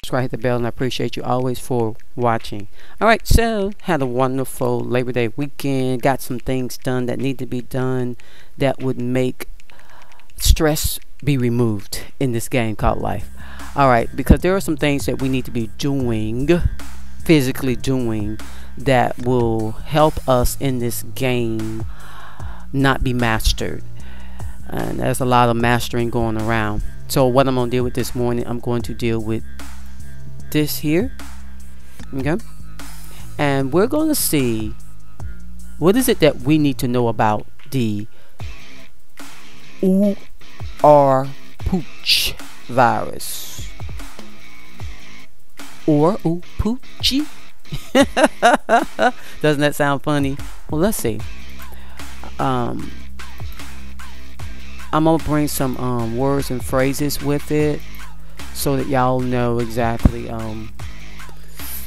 subscribe, hit the bell, and I appreciate you always for watching. Alright, so had a wonderful Labor Day weekend. Got some things done that need to be done that would make stress be removed in this game called life. Alright, because there are some things that we need to be doing, physically doing, that will help us in this game not be mastered. And there's a lot of mastering going around. So what I'm going to deal with this morning, I'm going to deal with this here. Okay. And we're going to see what is it that we need to know about the OroPOUCHE virus. OroPOUCHE. Doesn't that sound funny? Well, let's see. I'm gonna bring some words and phrases with it so that y'all know exactly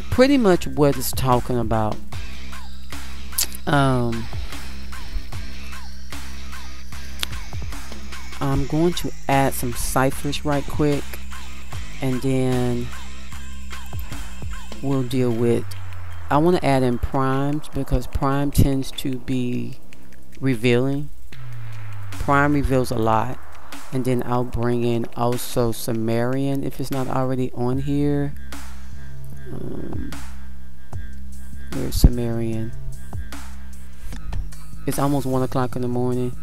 pretty much what it's talking about. I'm going to add some ciphers right quick, and then we'll deal with, I want to add in primes because prime tends to be revealing. Prime reveals a lot. And then I'll bring in also Sumerian if it's not already on here. Where's Sumerian? It's almost 1 o'clock in the morning,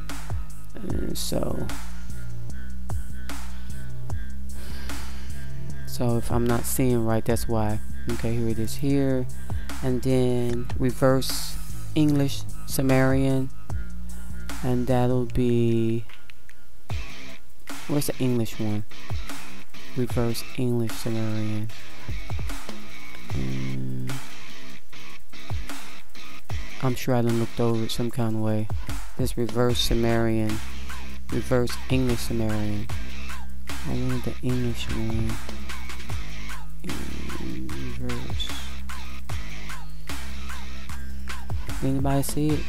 so if I'm not seeing right, that's why. Okay, here it is here. And then reverse English Sumerian, and that'll be, where's the English one? Reverse English Sumerian. I'm sure I done looked over it some kind of way. This reverse Sumerian, reverse English Sumerian. I wanted the English one. Reverse. Anybody see it?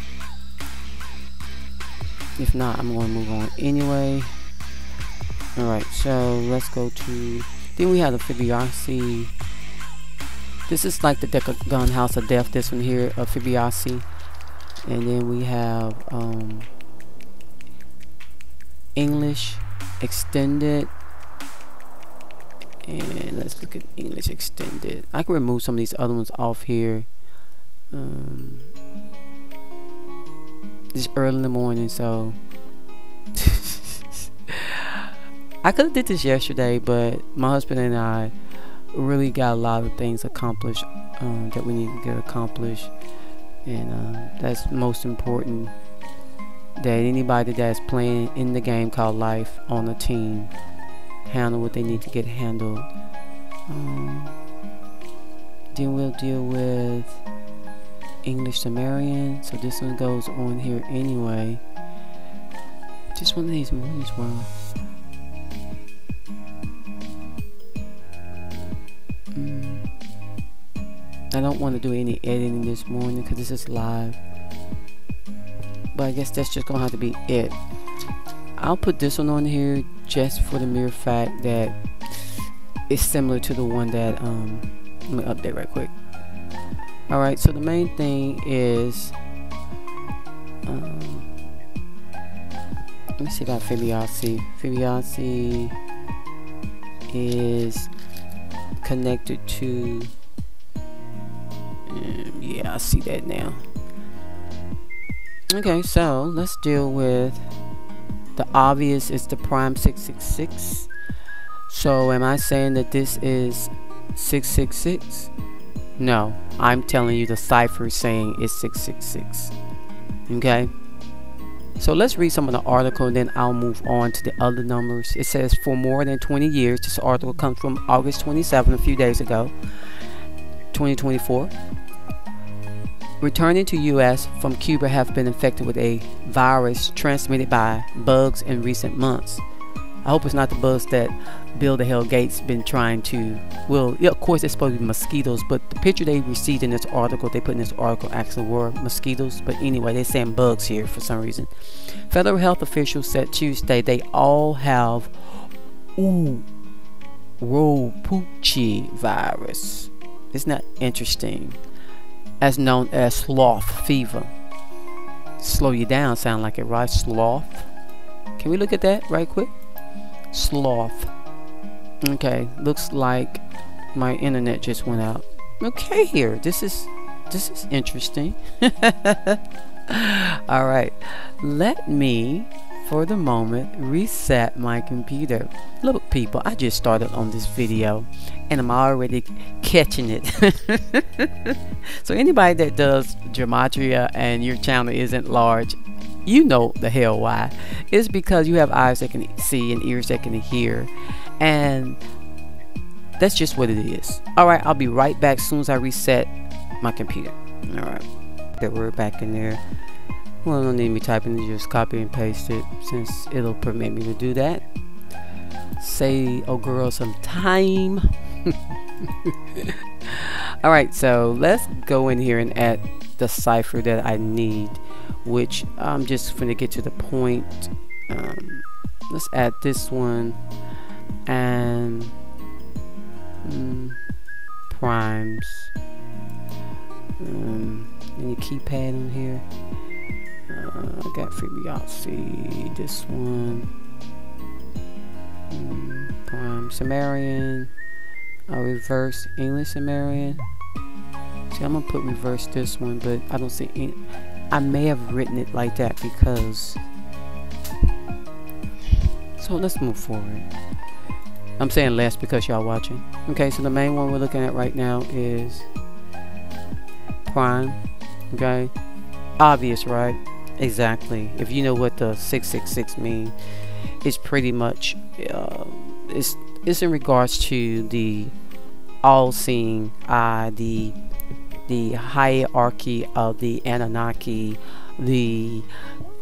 If not, I'm going to move on anyway. Alright, so let's go to, then we have the Fibonacci. This is like the Decagon House of Death, this one here, of Fibonacci. And then we have English Extended. And let's look at English Extended. I can remove some of these other ones off here. It's early in the morning, so I could have did this yesterday, but my husband and I really got a lot of things accomplished that we need to get accomplished, and that's most important, that anybody that's playing in the game called life on a team handle what they need to get handled. Then we'll deal with English Sumerian, so this one goes on here anyway. Just one of these mornings, wow. I don't want to do any editing this morning because this is live, but I guess that's just gonna have to be it. I'll put this one on here just for the mere fact that it's similar to the one that let me update right quick. Alright, so the main thing is let me see about Fibonacci. Fibonacci is connected to yeah, I see that now. Okay, so let's deal with the obvious. Is the prime 666. So am I saying that this is 666? No, I'm telling you the cipher is saying it's 666. Okay, so let's read some of the article and then I'll move on to the other numbers. It says, for more than 20 years, this article comes from August 27, a few days ago, 2024. Returning to U.S. from Cuba have been infected with a virus transmitted by bugs in recent months. I hope it's not the bugs that Bill the Hell Gates been trying to, well, yeah, of course it's supposed to be mosquitoes, but the picture they received in this article, they put in this article, actually were mosquitoes. But anyway, they're saying bugs here for some reason. Federal health officials said Tuesday they all have OroPOUCHE virus. Isn't that interesting? As known as sloth fever. Slow you down, sound like it, right? Sloth. Can we look at that right quick? Sloth. Okay, looks like my internet just went out. Okay, here. This is interesting. All right, let me for the moment reset my computer. Look people, I just started on this video and I'm already catching it. So anybody that does gematria and your channel isn't large, you know the hell why. It's because you have eyes that can see and ears that can hear, and that's just what it is. All right, I'll be right back as soon as I reset my computer. All right, that word back in there. Well, don't need me typing it, just copy and paste it since it'll permit me to do that. Save oh girl some time. All right, so let's go in here and add the cipher that I need, which I'm just going to get to the point. Let's add this one and primes. Any keypad on here? I got Fibonacci, this one, prime Sumerian, reverse English Sumerian. See, I'm gonna put reverse this one, but I don't see any. I may have written it like that because. So let's move forward. I'm saying less because y'all watching. Okay, so the main one we're looking at right now is prime. Okay, obvious, right? Exactly. If you know what the 666 means, it's pretty much it's in regards to the all-seeing eye, the hierarchy of the Anunnaki, the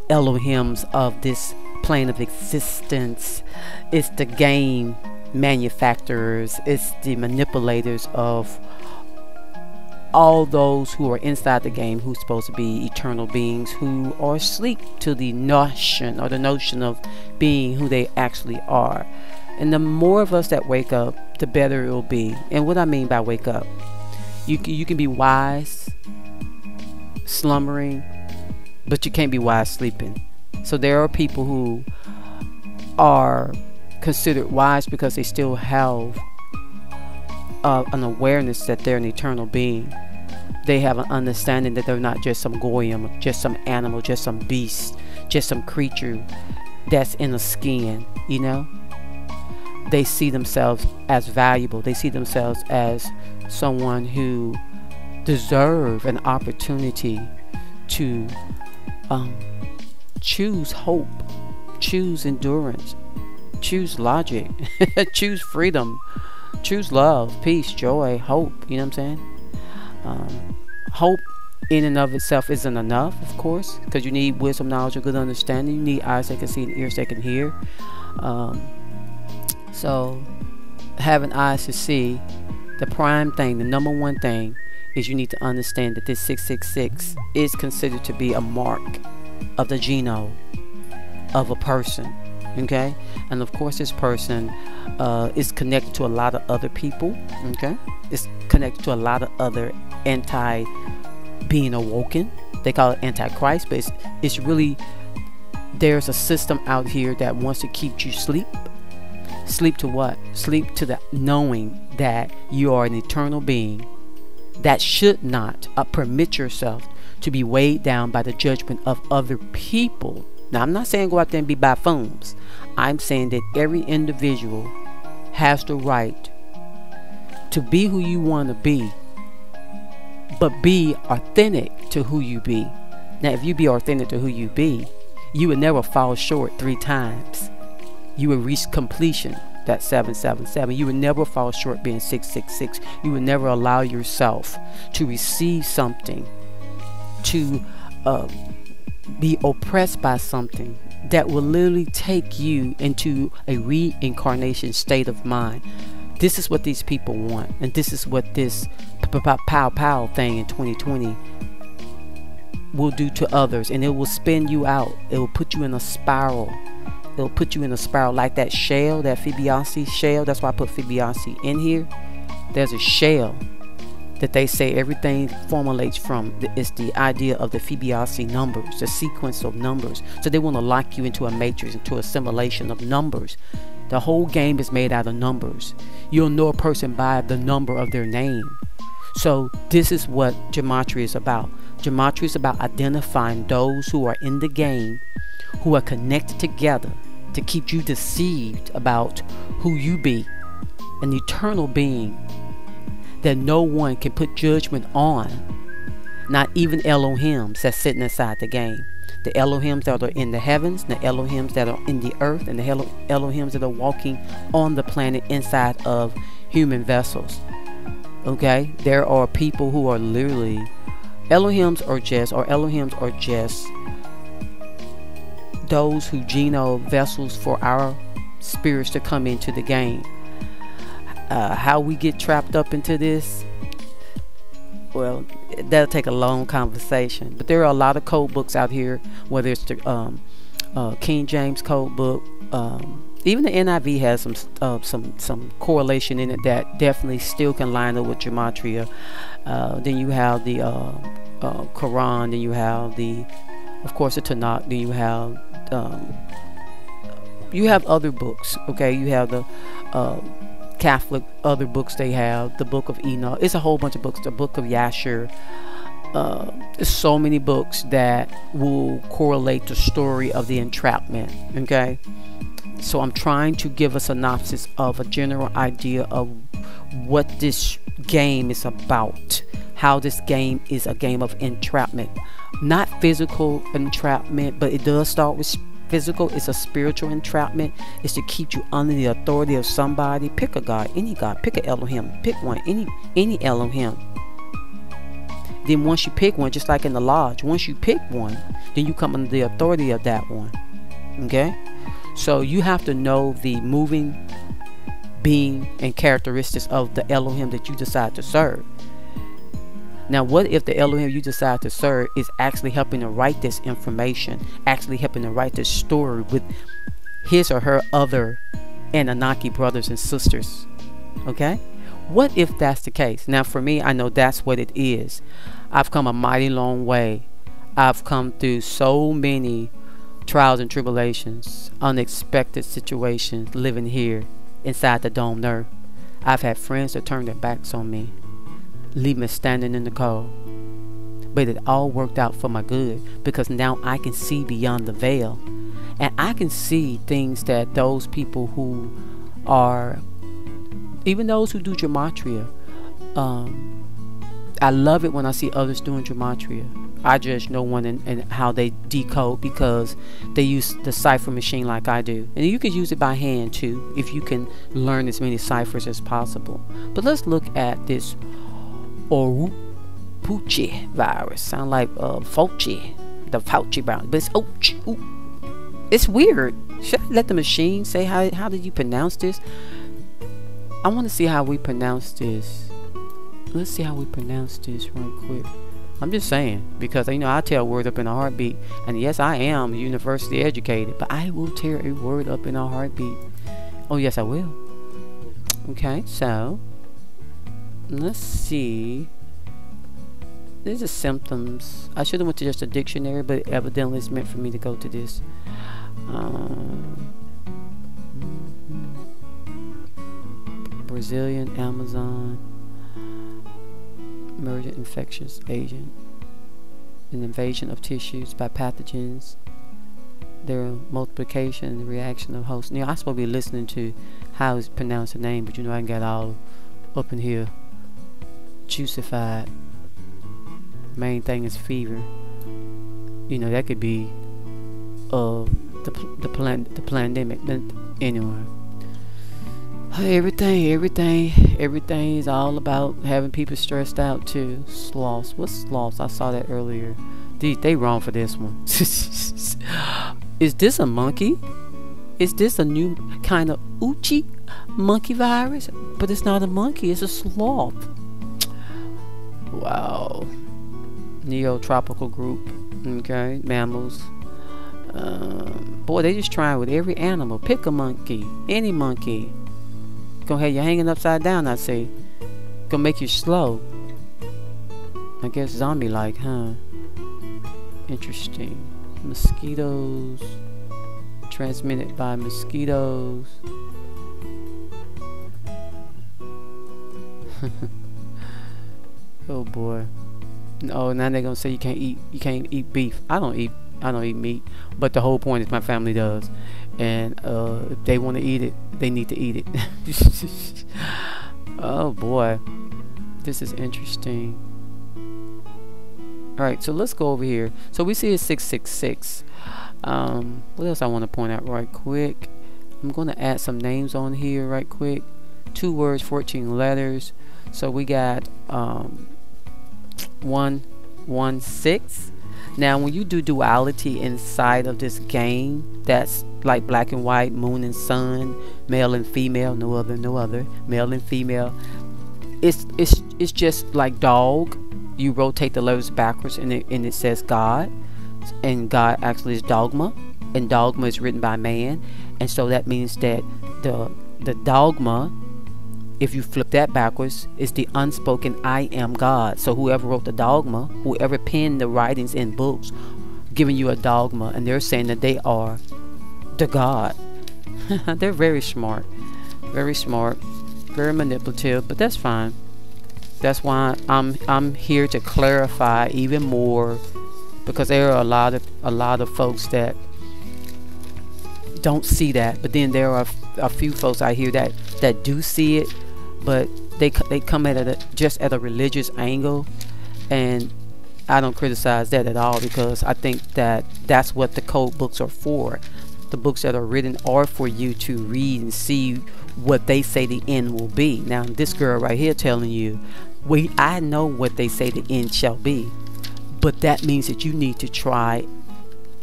Elohims of this plane of existence. It's the game manufacturers, it's the manipulators of all those who are inside the game, who's supposed to be eternal beings, who are asleep to the notion of being who they actually are. And the more of us that wake up, the better it will be. And what I mean by wake up, you can be wise slumbering, but you can't be wise sleeping. So there are people who are considered wise because they still have an awareness that they're an eternal being. They have an understanding that they're not just some goyim, just some animal, just some beast, just some creature that's in a skin, you know. They see themselves as valuable. They see themselves as someone who deserve an opportunity to choose hope, choose endurance, choose logic, choose freedom, choose love, peace, joy, hope. You know what I'm saying? Hope in and of itself isn't enough, of course, because you need wisdom, knowledge, and good understanding. You need eyes that can see and ears that can hear. So having eyes to see, the prime thing, the number one thing, is you need to understand that this 666 is considered to be a mark of the genome of a person. Okay, and of course this person is connected to a lot of other people. Okay, it's connected to a lot of other being awoken. They call it antichrist, but it's really, there's a system out here that wants to keep you sleep to what? Sleep to the knowing that you are an eternal being that should not permit yourself to be weighed down by the judgment of other people. Now, I'm not saying go out there and be buffoons. I'm saying that every individual has the right to be who you want to be, but be authentic to who you be. Now, if you be authentic to who you be, you would never fall short 3 times. You would reach completion, that's 777. You would never fall short being 666. You would never allow yourself to receive something, to be oppressed by something that will literally take you into a reincarnation state of mind. This is what these people want, and this is what this pow thing in 2020 will do to others, and it will spin you out. It will put you in a spiral it'll put you in a spiral like that shell, that Fibonacci shell. That's why I put Fibonacci in here. There's a shell that they say everything formulates from. It's the idea of the Fibonacci numbers, the sequence of numbers. So they want to lock you into a matrix, into a simulation of numbers. The whole game is made out of numbers. You'll know a person by the number of their name. So this is what gematria is about. Gematria is about identifying those who are in the game, who are connected together to keep you deceived about who you be, an eternal being that no one can put judgment on, not even Elohims that's sitting inside the game. The Elohims that are in the heavens, the Elohims that are in the earth, and the Elohims that are walking on the planet inside of human vessels. Okay, there are people who are literally Elohims are just those who geno vessels for our spirits to come into the game. How we get trapped up into this, well, that'll take a long conversation. But there are a lot of code books out here, whether it's the King James code book, even the NIV has some correlation in it that definitely still can line up with gematria. Then you have the Quran. Then you have of course, the Tanakh. Then you have other books. Okay, you have the Catholic other books. They have the Book of Enoch. It's a whole bunch of books. The Book of Yashar. There's so many books that will correlate the story of the entrapment. Okay, so I'm trying to give a synopsis of a general idea of what this game is about. How this game is a game of entrapment, not physical entrapment, but it does start with physical. It's a spiritual entrapment. It's to keep you under the authority of somebody. Pick a god, any god. Pick an Elohim. Pick one, any Elohim. Then once you pick one, just like in the lodge, once you pick one, then you come under the authority of that one. Okay, so you have to know the moving being and characteristics of the Elohim that you decide to serve. Now, what if the Elohim you decide to serve is actually helping to write this information, actually helping to write this story with his or her other Anunnaki brothers and sisters? Okay, what if that's the case? Now, for me, I know that's what it is. I've come a mighty long way. I've come through so many trials and tribulations, unexpected situations, living here inside the domed earth. I've had friends that turned their backs on me, leave me standing in the cold, but it all worked out for my good, because now I can see beyond the veil, and I can see things that those people who are, even those who do gematria, I love it when I see others doing gematria. I judge no one in how they decode, because they use the cipher machine like I do. And you can use it by hand too, if you can learn as many ciphers as possible. But let's look at this OroPOUCHE virus. Sound like Fauci, the Fauci virus, but it's it's weird. Should I let the machine say how did you pronounce this? I want to see how we pronounce this. Let's see how we pronounce this real quick. I'm just saying, because you know I tear a word up in a heartbeat, and yes, I am university educated, but I will tear a word up in a heartbeat. Oh yes, I will. Okay, so let's see. These are symptoms. I should have went to just a dictionary, but evidently it's meant for me to go to this. Brazilian Amazon emergent infectious agent, an invasion of tissues by pathogens, their multiplication and the reaction of hosts. Now, I'm supposed to be listening to how it's pronounced the name, but you know I can get all up in here juicified. Main thing is fever. You know, that could be the pandemic. Anyway, everything is all about having people stressed out too. Sloths. What's sloths? I saw that earlier. They wrong for this one. Is this a monkey? Is this a new kind of Uchi monkey virus? But it's not a monkey, it's a sloth. Wow. Neotropical group. Okay, mammals. Boy, they just trying with every animal. Pick a monkey, any monkey. Gonna have you hanging upside down, I say. Gonna make you slow. I guess zombie-like, huh? Interesting. Mosquitoes. Transmitted by mosquitoes. Oh boy. Oh, now they're gonna say you can't eat beef. I don't eat meat, but the whole point is my family does, and if they want to eat it, they need to eat it. Oh boy, this is interesting. All right, so let's go over here. So we see it's 666. What else I want to point out right quick? I'm going to add some names on here right quick. 2 words, 14 letters. So we got 116. Now when you do duality inside of this game, that's like black and white, moon and sun, male and female, no other, male and female. It's just like dog. You rotate the letters backwards and it says God, and God actually is dogma, and dogma is written by man, and so that means that the dogma, if you flip that backwards, is the unspoken I am God. So whoever wrote the dogma, whoever penned the writings in books, giving you a dogma, and they're saying that they are the God. They're very smart, very manipulative, but that's fine. That's why I'm here to clarify even more, because there are a lot of folks that don't see that, but then there are a few folks out here that do see it, but they come at it just at a religious angle, and I don't criticize that at all, because I think that that's what the code books are for. The books that are written are for you to read and see what they say the end will be. Now this girl right here telling you, I know what they say the end shall be, but that means that you need to try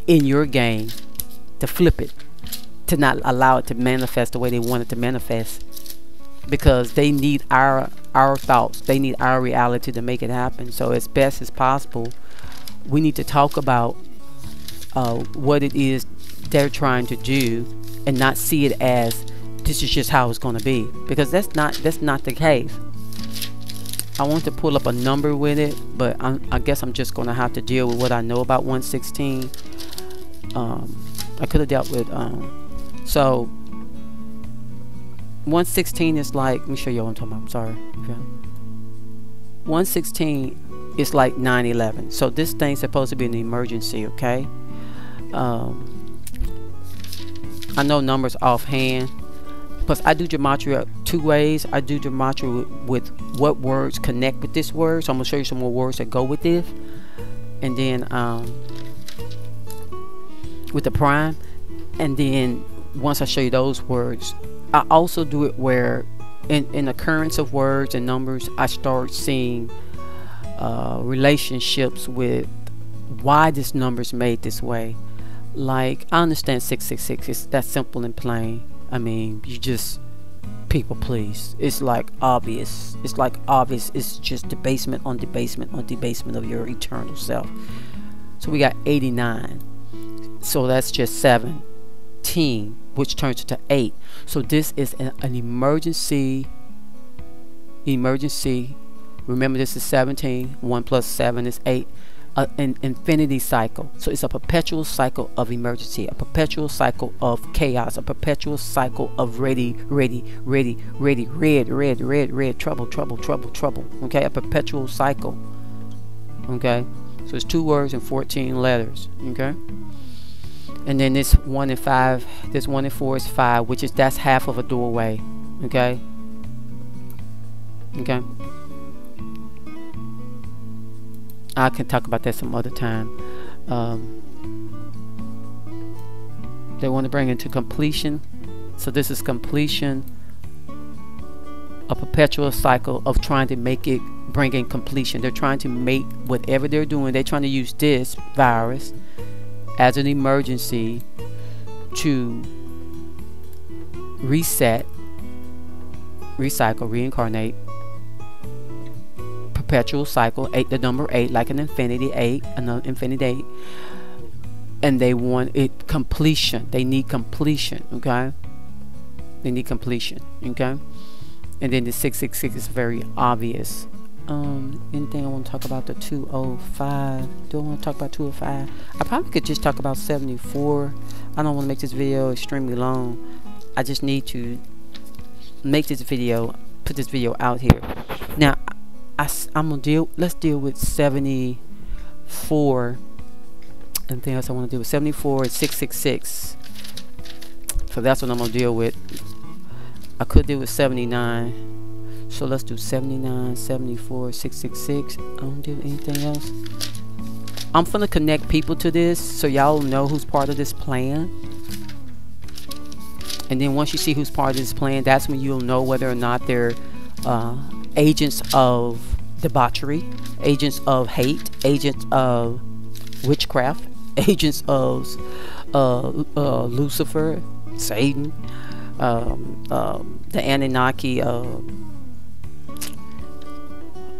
in your game to flip it, to not allow it to manifest the way they want it to manifest, because they need our thoughts, they need our reality to make it happen. So as best as possible, we need to talk about what it is they're trying to do, and not see it as this is just how it's going to be, because that's not the case. I want to pull up a number with it, but I guess I'm just going to have to deal with what I know about 116. I could have dealt with so 116 is like, let me show you what I'm talking about. I'm sorry. Okay. 116 is like 9/11. So this thing's supposed to be an emergency, okay? I know numbers offhand. Plus, I do gematria 2 ways. I do gematria with what words connect with this word. So I'm going to show you some more words that go with this. And then with the prime. And then once I show you those words, I also do it where in occurrence of words and numbers, I start seeing relationships with why this number is made this way. Like, I understand 666. It's that simple and plain. I mean, you just, people please. It's like obvious. It's like obvious. It's just debasement on debasement on debasement of your eternal self. So we got 89. So that's just 17, which turns into 8. So this is an emergency. Remember, this is 17. 1 plus 7 is 8. An infinity cycle. So it's a perpetual cycle of emergency, a perpetual cycle of chaos, a perpetual cycle of ready, red, trouble. Okay, a perpetual cycle. Okay, so it's 2 words and 14 letters. Okay, and then this 1 and 5, this 1 and 4 is 5, which is, that's half of a doorway. Okay. I can talk about that some other time. They want to bring it to completion. So this is completion, a perpetual cycle of trying to make it, bring in completion. They're trying to make whatever they're doing, they're trying to use this virus as an emergency to reset, recycle, reincarnate. Perpetual cycle, 8, the number 8, like an infinity 8, another infinity 8, and they want it completion. They need completion. Okay, they need completion. Okay, and then the 666 is very obvious. Anything I want to talk about the 205? Do I want to talk about 205? I probably could just talk about 74. I don't want to make this video extremely long. I just need to make this video, put this video out here. Now, I'm gonna let's deal with 74. Anything else I want to do with 74 is 666. So that's what I'm gonna deal with. I could deal with 79. So let's do 79, 74, 666. I don't do anything else. I'm gonna connect people to this so y'all know who's part of this plan. And then once you see who's part of this plan, that's when you'll know whether or not they're agents of debauchery, agents of hate, agents of witchcraft, agents of Lucifer, Satan, the Anunnaki.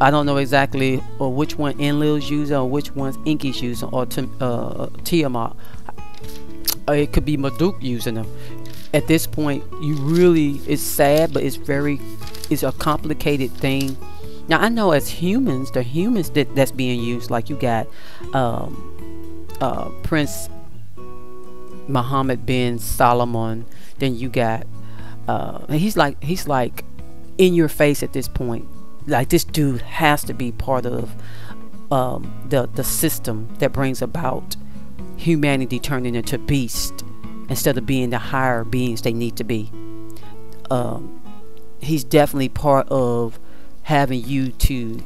I don't know exactly which one Enlil's using or which one's Inky's using, or Tiamat. It could be Marduk using them. At this point, you really, it's sad, but it's a complicated thing. Now I know as humans, the humans that's being used, like you got Prince Mohammed bin Solomon, then you got he's like in your face at this point. Like, this dude has to be part of the system that brings about humanity turning into beast instead of being the higher beings they need to be. He's definitely part of having you to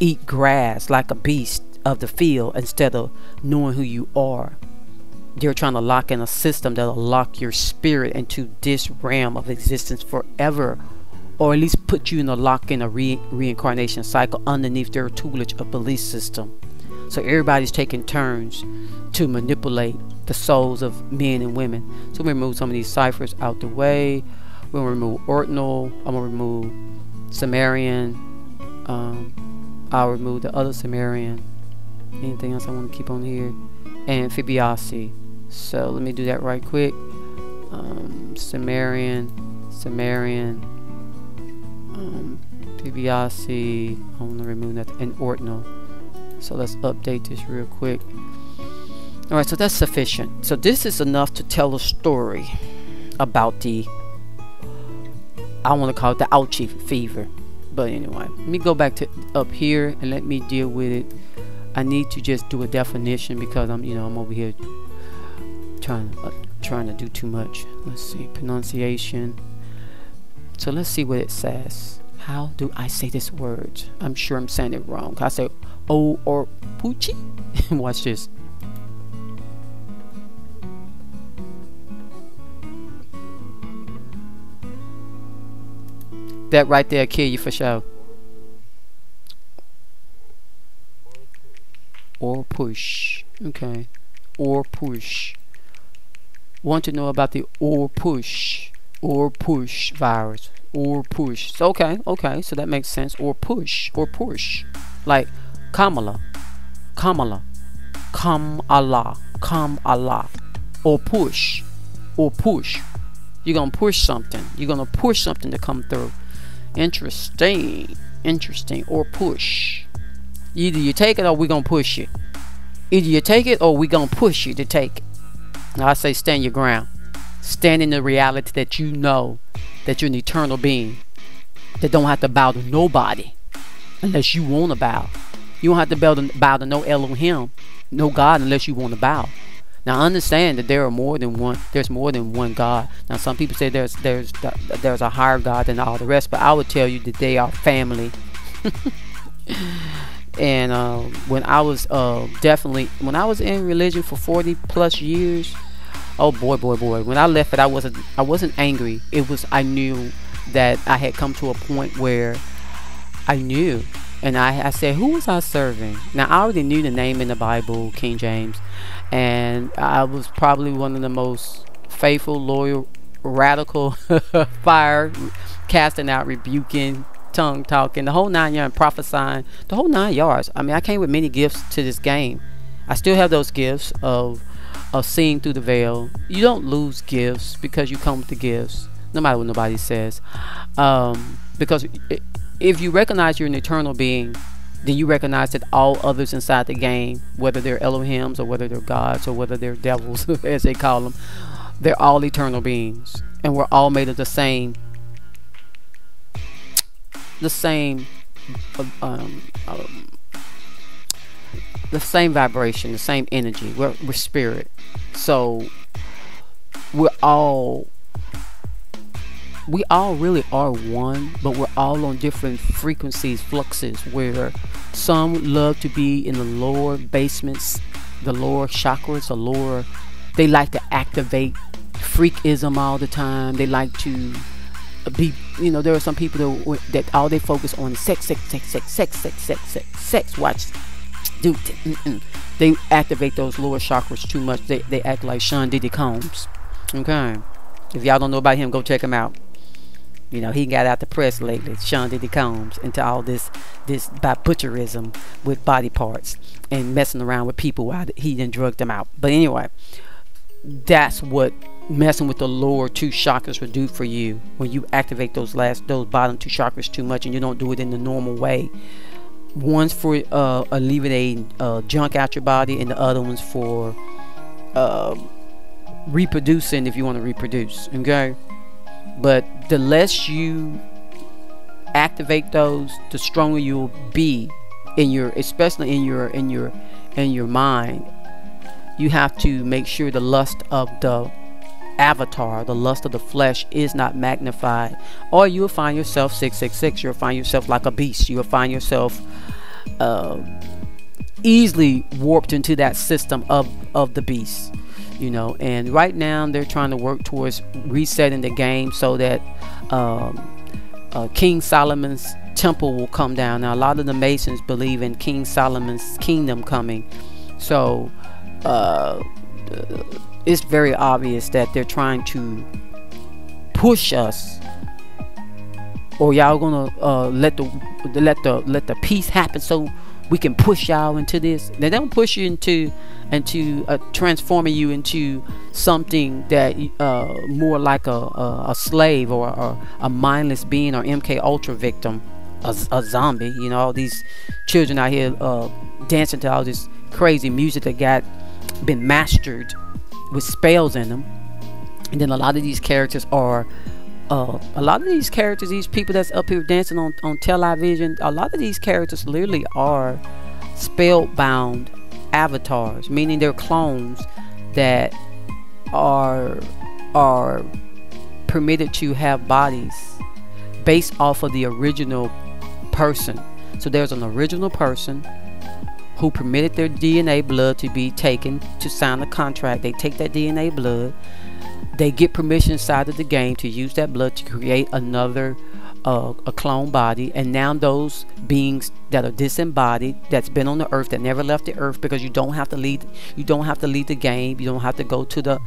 eat grass like a beast of the field instead of knowing who you are. They're trying to lock in a system that'll lock your spirit into this realm of existence forever, or at least put you in a reincarnation cycle underneath their tutelage of belief system. So everybody's taking turns to manipulate the souls of men and women. So we remove some of these ciphers out the way. We'll remove ordinal. I'm gonna remove Sumerian. I'll remove the other Sumerian. Anything else I want to keep on here? And Fibonacci. So let me do that right quick. Sumerian. Fibonacci. I want to remove that, and ordinal. So let's update this real quick. Alright, so that's sufficient. So this is enough to tell a story about the, I want to call it the ouchie fever. But anyway, let me go back to up here and let me deal with it. I need to just do a definition because I'm over here trying to do too much. Let's see, pronunciation. So let's see what it says. How do I say this word? I'm sure I'm saying it wrong. Can I say OroPOUCHE? Watch this. That right there kill you for sure. OroPOUCHE. Okay. OroPOUCHE. Want to know about the OroPOUCHE virus. OroPOUCHE. So okay, so that makes sense. OroPOUCHE. Like Kamala. Kamala. OroPOUCHE. You're gonna push something. You're gonna push something to come through. Interesting. OroPOUCHE. Either you take it or we're gonna push it. Either you take it or we're gonna push you to take it. Now I say stand your ground. Stand in the reality that you know that you're an eternal being that don't have to bow to nobody unless you want to bow. You don't have to bow to no Elohim, no God, unless you want to bow. Now understand that there are more than one. There's more than one God. Now some people say there's a higher God than all the rest, but I would tell you that they are family. And when I was when I was in religion for 40 plus years, oh boy, when I left it, I wasn't angry. It was, I knew that I had come to a point where I knew, and I said, who was I serving? Now I already knew the name in the Bible, King James, and I was probably one of the most faithful, loyal, radical, fire casting out, rebuking, tongue talking, the whole 9 yards, prophesying, the whole 9 yards. I mean, I came with many gifts to this game. I still have those gifts of of seeing through the veil. You don't lose gifts because you come with the gifts, no matter what nobody says. Because if you recognize you're an eternal being, then you recognize that all others inside the game, whether they're Elohims or whether they're gods or whether they're devils, as they call them, they're all eternal beings, and we're all made of the same vibration, the same energy. We're spirit, so we all really are one, but we're all on different frequencies, fluxes, where some love to be in the lower basements, the lower chakras, they like to activate freakism all the time. They like to be, there are some people that all they focus on is sex. Watch, dude. They activate those lower chakras too much. They act like Sean Diddy Combs. Okay, if y'all don't know about him, go check him out. He got out the press lately, Sean Diddy Combs, into all this butcherism with body parts and messing around with people while he done drugged them out. But anyway, that's what messing with the lower two chakras will do for you when you activate those bottom two chakras too much, and you don't do it in the normal way. One's for alleviating junk out your body, and the other one's for reproducing, if you want to reproduce. Okay, but the less you activate those, the stronger you'll be especially in your mind. You have to make sure the lust of the avatar, the lust of the flesh, is not magnified, or you'll find yourself 666. You'll find yourself like a beast. You'll find yourself easily warped into that system of the beast. And right now they're trying to work towards resetting the game so that King Solomon's temple will come down. Now, a lot of the Masons believe in King Solomon's kingdom coming, so it's very obvious that they're trying to push us, or y'all gonna let the peace happen so we can push y'all into this. They don't push you into transforming you into something that more like a slave or a mindless being, or MK Ultra victim, a zombie. All these children out here dancing to all this crazy music that been mastered with spells in them. And then a lot of these characters are these people that's up here dancing on television, a lot of these characters literally are spellbound avatars, meaning they're clones that are permitted to have bodies based off of the original person. So there's an original person who permitted their DNA blood to be taken to sign a contract. They take that DNA blood, they get permission inside of the game to use that blood to create another a clone body. And now those beings that are disembodied, that's been on the earth, that never left the earth, because you don't have to leave the game. You don't have to go to the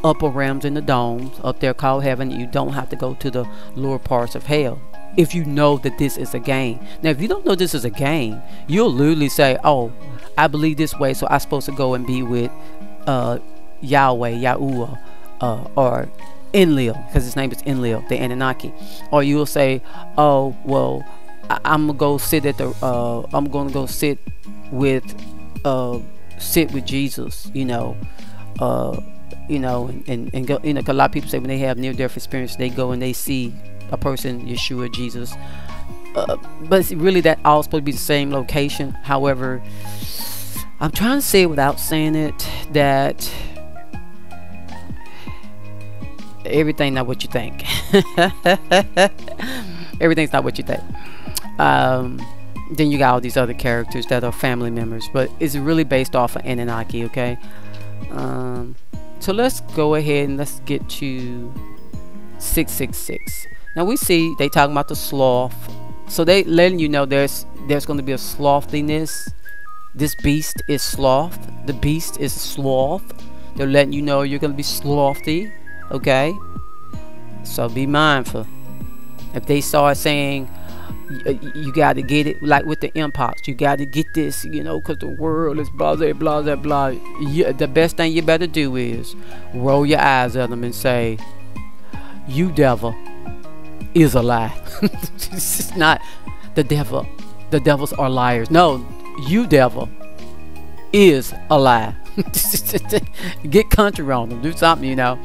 upper realms in the domes up there called heaven. You don't have to go to the lower parts of hell if you know that this is a game. Now, if you don't know this is a game, you'll literally say, oh, I believe this way, so I'm supposed to go and be with Yahweh, Yahuwah, or Enlil, because his name is Enlil, the Anunnaki. Or you will say, oh, well, I'm gonna go sit at the I'm gonna go sit with Jesus, and go, 'cause a lot of people say when they have near-death experience, they go and they see a person, Yeshua, Jesus, but it's really that all supposed to be the same location. However, I'm trying to say it without saying it, that everything not what you think. Everything's not what you think. Then you got all these other characters that are family members, but it's really based off of Anunnaki. Okay, so let's go ahead and let's get to 666. Now we see they talking about the sloth, so they letting you know there's going to be a slothiness. This beast is sloth. The beast is sloth. They're letting you know you're going to be slothy. Okay, so be mindful. If they start saying You got to get it, like with the impulse. You got to get this, you know, because the world is blah blah blah blah blah. The best thing you better do is roll your eyes at them and say, "You devil is a lie." It's not the devil. The devils are liars. No, you devil is a lie. Get country on them. Do something, you know.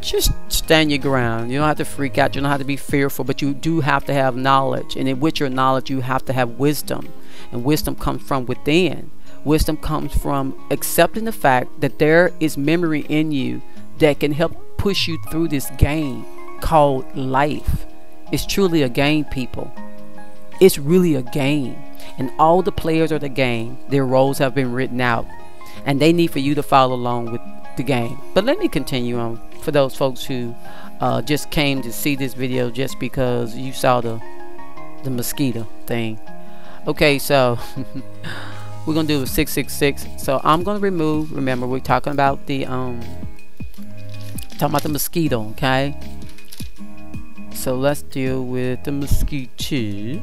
Just stand your ground. You don't have to freak out. You don't have to be fearful, but you do have to have knowledge. And with your knowledge, you have to have wisdom. And wisdom comes from within. Wisdom comes from accepting the fact that there is memory in you that can help push you through this game called life. It's truly a game, people. It's really a game. And all the players of the game, their roles have been written out. And they need for you to follow along with the game. But let me continue on for those folks who just came to see this video just because you saw the mosquito thing. Okay, so we're gonna do a 666. So I'm gonna remove, remember we're talking about the mosquito, okay? So let's deal with the mosquito.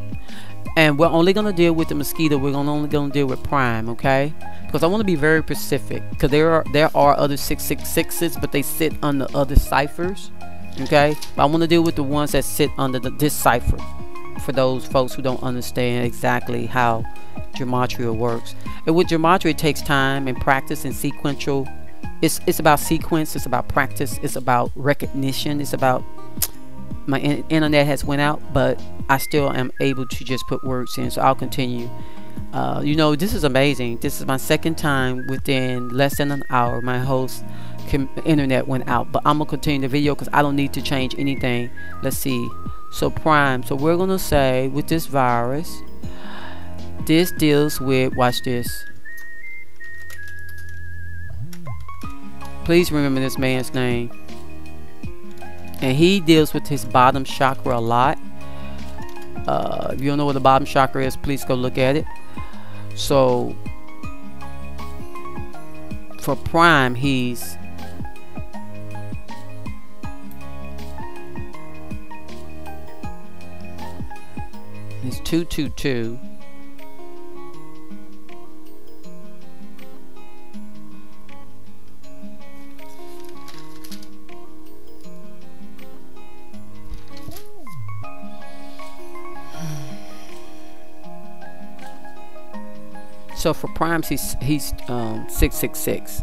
And we're only gonna deal with the mosquito. We're only gonna deal with prime, okay? Because I want to be very specific. Because there are other 666s, but they sit under other ciphers, okay? But I want to deal with the ones that sit under this cipher. For those folks who don't understand exactly how gematria works. And with gematria, it takes time and practice and sequential. It's about sequence. It's about practice. It's about recognition. It's about my internet has went out, but I still am able to just put words in. So I'll continue. You know, this is amazing. This is my second time within less than an hour. My host internet went out, but I'm gonna continue the video because I don't need to change anything. Let's see. So prime. So we're gonna say with this virus, this deals with, watch this. Please remember this man's name. And he deals with his bottom chakra a lot. If you don't know what the bottom chakra is, please go look at it. So for prime, he's He's 222. So for primes, he's 666.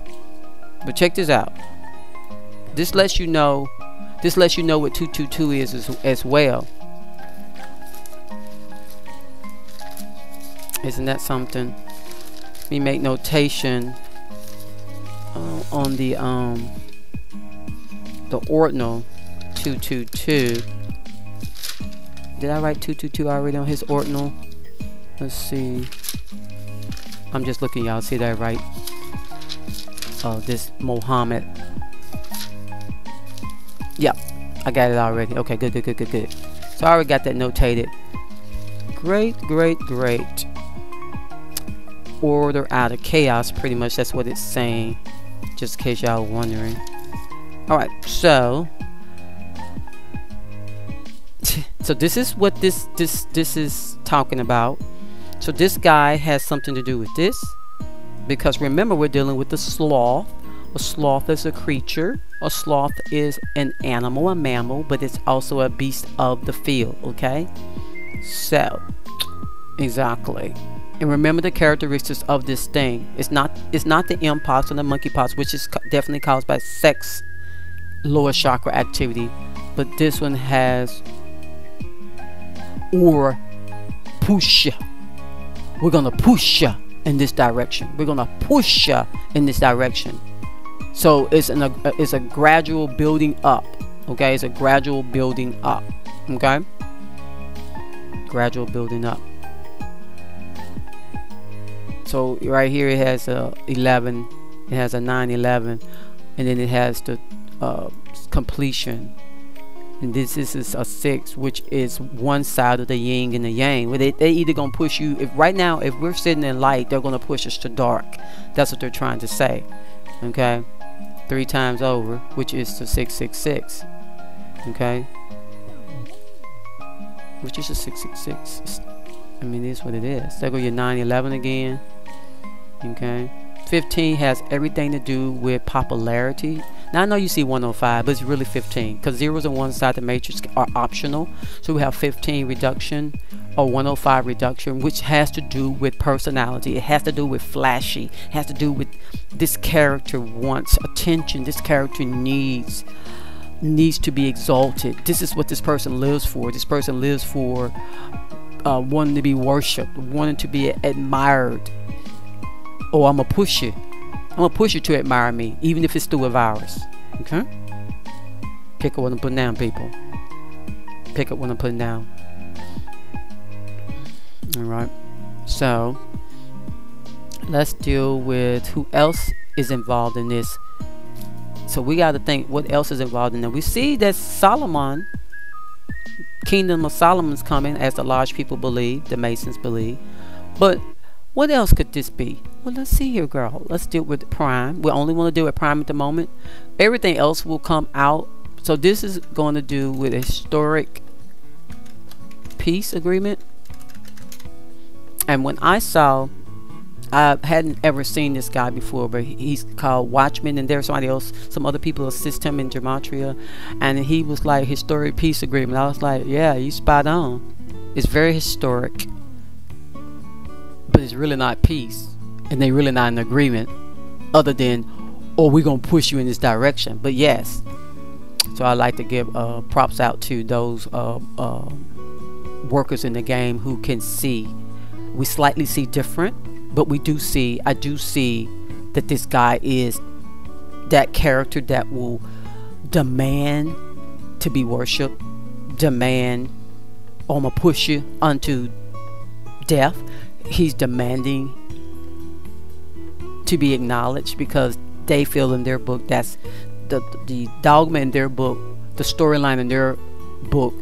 But check this out. This lets you know. This lets you know what 222 is as well. Isn't that something? Let me make notation on the ordinal 222. Did I write 222 already on his ordinal? Let's see. I'm just looking, y'all. See that right? This Mohammed. Yep, I got it already. Okay, good. So I already got that notated. Great. Order out of chaos, pretty much. That's what it's saying. Just in case y'all wondering. All right, so this is what this is talking about. So this guy has something to do with this, because remember, we're dealing with the sloth. A sloth is a creature. A sloth is an animal, a mammal, but it's also a beast of the field. Okay, so exactly. And remember the characteristics of this thing. It's not the mpox or the monkeypox, which is definitely caused by sex, lower chakra activity, but this one has OroPOUCHE. We're gonna push you in this direction. We're gonna push you in this direction. So it's a gradual building up. Okay, it's a gradual building up. Okay, gradual building up. So right here it has a 11, it has a 911, and then it has the completion. And this is a 6, which is one side of the yin and the yang. Where they either gonna push you. If right now, if we're sitting in light, they're gonna push us to dark. That's what they're trying to say. Okay, 3 times over, which is the 666. Okay. which is a 666. I mean, it is what it is. There go your 911 again. Okay. 15 has everything to do with popularity. Now I know you see 105, but it's really 15 because zeros and ones inside the matrix are optional. So we have 15 reduction or 105 reduction, which has to do with personality. It has to do with flashy. It has to do with this character wants attention. This character needs to be exalted. This is what this person lives for. This person lives for wanting to be worshipped, wanting to be admired. Oh, I'm gonna push you. I'm gonna push you to admire me, even if it's through a virus. Okay? Pick up what I'm putting down, people. Pick up what I'm putting down. Alright. So, let's deal with who else is involved in this. So, we got to think what else is involved in that. We see that Solomon, Kingdom of Solomon's coming, as the large people believe, the Masons believe. But what else could this be? Well, let's see here, girl. Let's deal with Prime. We only want to deal with Prime at the moment. Everything else will come out. So this is going to do with a historic peace agreement. And when I saw, I hadn't ever seen this guy before, but he's called Watchman, and there's somebody else, some other people assist him in gematria, and he was like historic peace agreement. I was like, yeah, you spot on. It's very historic, but it's really not peace, and they really not in agreement other than, oh, we're gonna push you in this direction. But yes, so I like to give props out to those workers in the game who can see. We slightly see different, but we do see, I do see that this guy is that character that will demand to be worshipped, demand, oh, I'm gonna push you unto death. He's demanding to be acknowledged because they feel in their book, that's the dogma in their book, the storyline in their book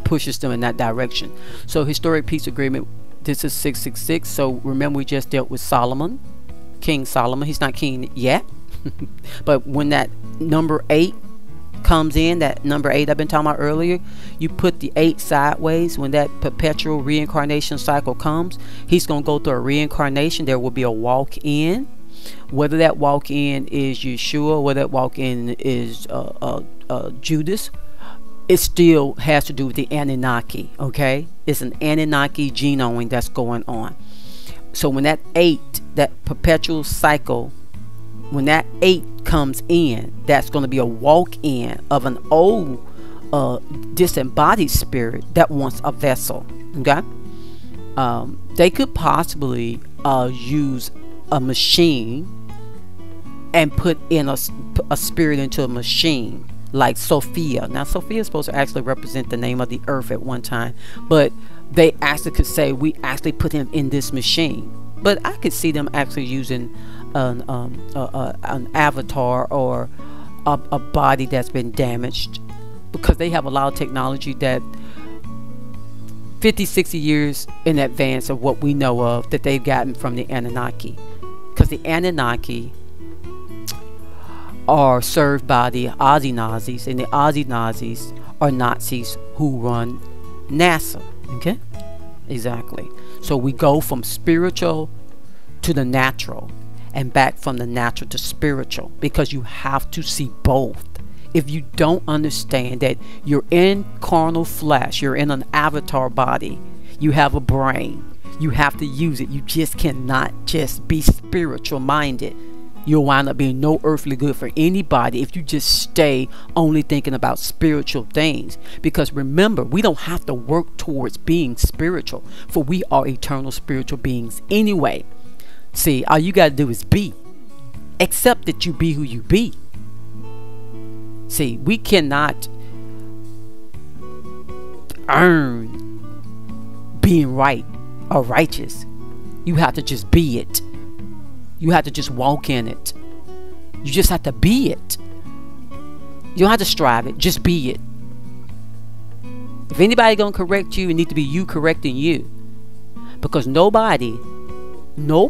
pushes them in that direction. So historic peace agreement, this is 666. So remember, we just dealt with Solomon, King Solomon. He's not king yet, but when that number 8 comes in, that number 8 I've been talking about earlier, you put the 8 sideways. When that perpetual reincarnation cycle comes, he's going to go through a reincarnation. There will be a walk-in. Whether that walk-in is Yeshua, whether that walk-in is Judas, it still has to do with the Anunnaki. Okay, it's an Anunnaki genome that's going on. So when that 8, that perpetual cycle, when that 8 comes in, that's going to be a walk-in of an old disembodied spirit that wants a vessel. Okay, they could possibly use a machine and put in a spirit into a machine, like Sophia. Now Sophia is supposed to actually represent the name of the earth at one time, but they actually could say we actually put him in this machine. But I could see them actually using an avatar or a body that's been damaged, because they have a lot of technology that 50-60 years in advance of what we know of that they've gotten from the Anunnaki, because the Anunnaki are served by the Aussie Nazis, and the Aussie Nazis are Nazis who run NASA. Okay, exactly. So we go from spiritual to the natural and back from the natural to spiritual, because you have to see both. If you don't understand that you're in carnal flesh, you're in an avatar body, you have a brain, you have to use it. You just cannot just be spiritual minded. You'll wind up being no earthly good for anybody if you just stay only thinking about spiritual things. Because remember, we don't have to work towards being spiritual, for we are eternal spiritual beings anyway. See, all you got to do is be. Accept that you be who you be. See, we cannot earn being right or righteous. You have to just be it. You have to just walk in it. You just have to be it. You don't have to strive it. Just be it. If anybody gonna correct you, it need to be you correcting you. Because nobody, no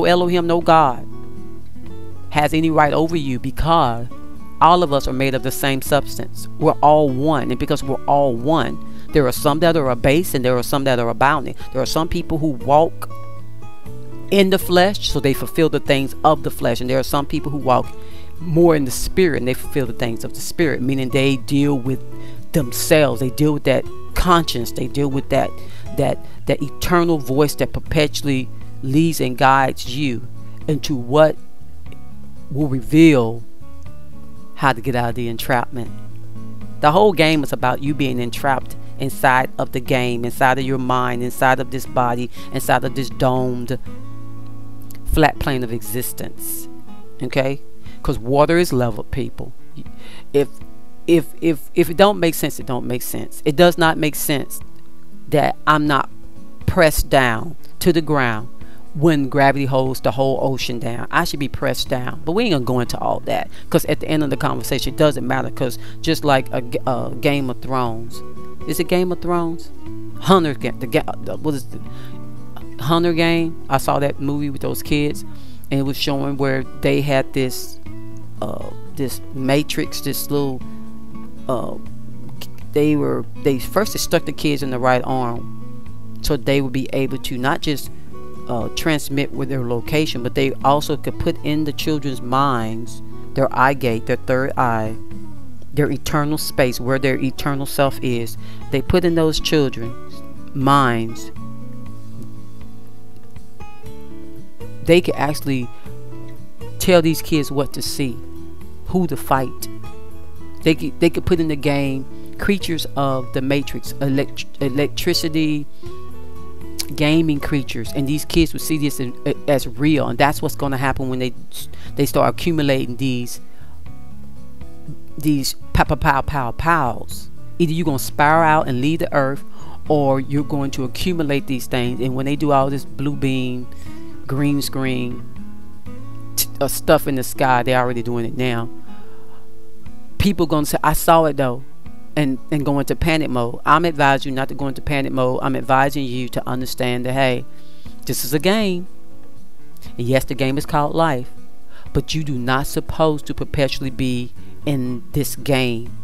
Elohim, no God has any right over you, because all of us are made of the same substance. We're all one. And because we're all one, there are some that are abased and there are some that are abounding. There are some people who walk in the flesh, so they fulfill the things of the flesh. And there are some people who walk more in the spirit and they fulfill the things of the spirit, meaning they deal with themselves. They deal with that conscience. They deal with that eternal voice that perpetually leads and guides you into what will reveal how to get out of the entrapment. The whole game is about you being entrapped inside of the game, inside of your mind, inside of this body, inside of this domed flat plane of existence. Okay? Because water is level, people. If it don't make sense, it don't make sense. It does not make sense that I'm not pressed down to the ground when gravity holds the whole ocean down. I should be pressed down. But we ain't gonna go into all that, because at the end of the conversation, it doesn't matter. Because just like a Game of Thrones, is it Game of Thrones? Hunter game. What is the Hunter game? I saw that movie with those kids, and it was showing where they had this matrix, this little they stuck the kids in the right arm so they would be able to not just transmit with their location, but they also could put in the children's minds their eye gate, their third eye, their eternal space, where their eternal self is. They put in those children's minds. They could actually tell these kids what to see, who to fight. They could put in the game creatures of the matrix, electricity, gaming creatures, and these kids would see this as real. And that's what's going to happen when they start accumulating these pows. Either you're going to spiral out and leave the earth, or you're going to accumulate these things. And when they do all this blue beam, green screen stuff in the sky, they're already doing it now. People gonna say, I saw it though, and go into panic mode. I'm advising you not to go into panic mode. I'm advising you to understand that, hey, this is a game, and yes, the game is called life, but you do not supposed to perpetually be in this game.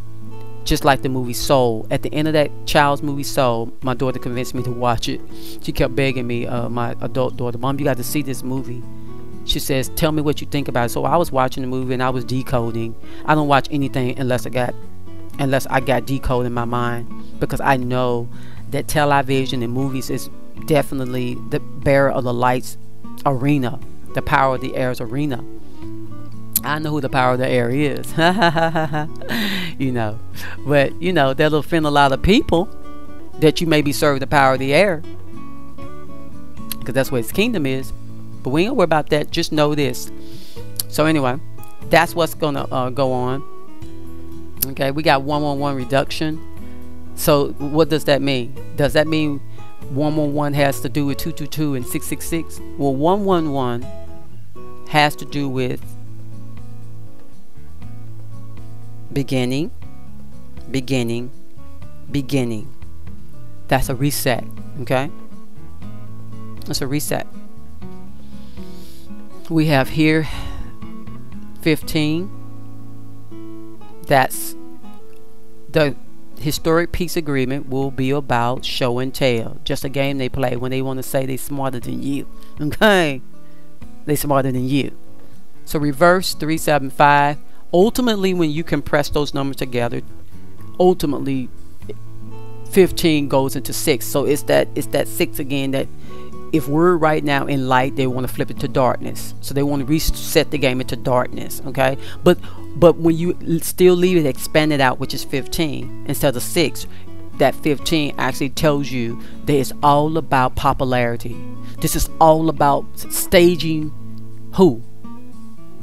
Just like the movie Soul. At the end of that child's movie Soul, my daughter convinced me to watch it. She kept begging me, my adult daughter, Mom, you got to see this movie. She says, tell me what you think about it. So I was watching the movie and I was decoding. I don't watch anything unless I got decode in my mind, because I know that television and movies is definitely the bearer of the light's arena, the power of the air's arena. I know who the power of the air is. You know, but you know, that'll offend a lot of people that you may be serving the power of the air, because that's what his kingdom is. But we ain't gonna worry about that. Just know this. So anyway, that's what's gonna go on. Okay, we got 111 reduction. So what does that mean? Does that mean 111 has to do with 222 and 666? Well, 111 has to do with beginning. That's a reset. Okay, that's a reset. We have here 15. That's the historic peace agreement. Will be about show and tell. Just a game they play when they want to say they're smarter than you. Okay, they smarter than you. So reverse 375. Ultimately, when you compress those numbers together, ultimately 15 goes into 6. So it's that 6 again. That if we're right now in light, they want to flip it to darkness. So they want to reset the game into darkness. Okay, but when you still leave it expanded out, which is 15 instead of 6, that 15 actually tells you that it's all about popularity. This is all about staging who?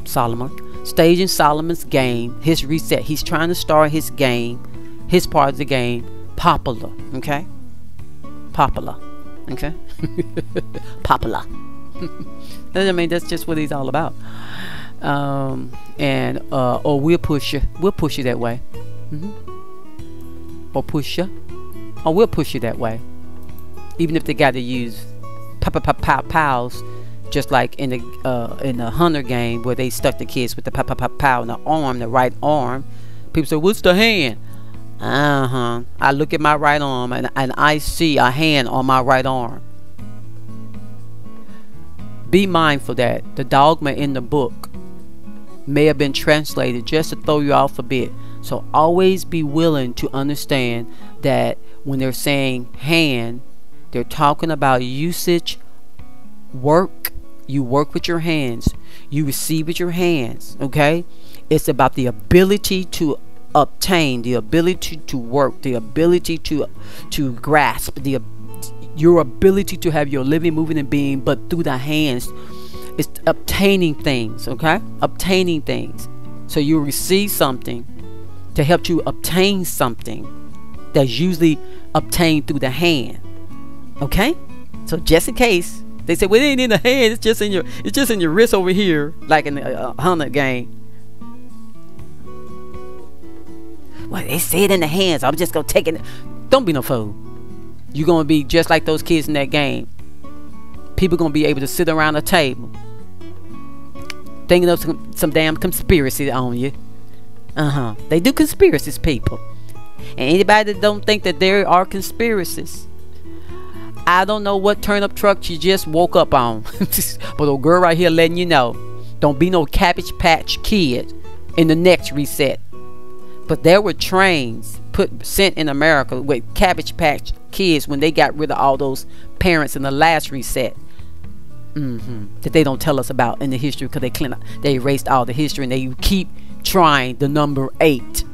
Solomon. Staging Solomon's game, his reset. He's trying to start his game, his part of the game, popular. Okay, popular. Okay, popular. I mean, that's just what he's all about. Or we'll push you that way. Or push you, or we'll push you that way. Even if they got to use pows just like in the Hunter game where they stuck the kids with the pow pow pow pow in the arm, the right arm. People say, "What's the hand?" I look at my right arm and I see a hand on my right arm. Be mindful that the dogma in the book may have been translated just to throw you off a bit. So always be willing to understand that when they're saying hand, they're talking about usage, work. You work with your hands. You receive with your hands. Okay? It's about the ability to obtain, the ability to work, the ability to grasp, your ability to have your living, moving, and being, but through the hands. It's obtaining things. Okay? Obtaining things. So you receive something to help you obtain something that's usually obtained through the hand. Okay? So just in case they say, well, it ain't in the hand, it's just in your wrist over here, like in the Hunter game. Well, they say it in the hands, I'm just gonna take it. Don't be no fool. You're gonna be just like those kids in that game. People gonna be able to sit around a table thinking of some damn conspiracy on you. They do conspiracies, people. And anybody that don't think that there are conspiracies, I don't know what turnip truck you just woke up on. But a girl right here letting you know, don't be no Cabbage Patch Kid in the next reset. But there were trains sent in America with Cabbage Patch Kids when they got rid of all those parents in the last reset. That they don't tell us about in the history, because they erased all the history and they keep trying the number 8.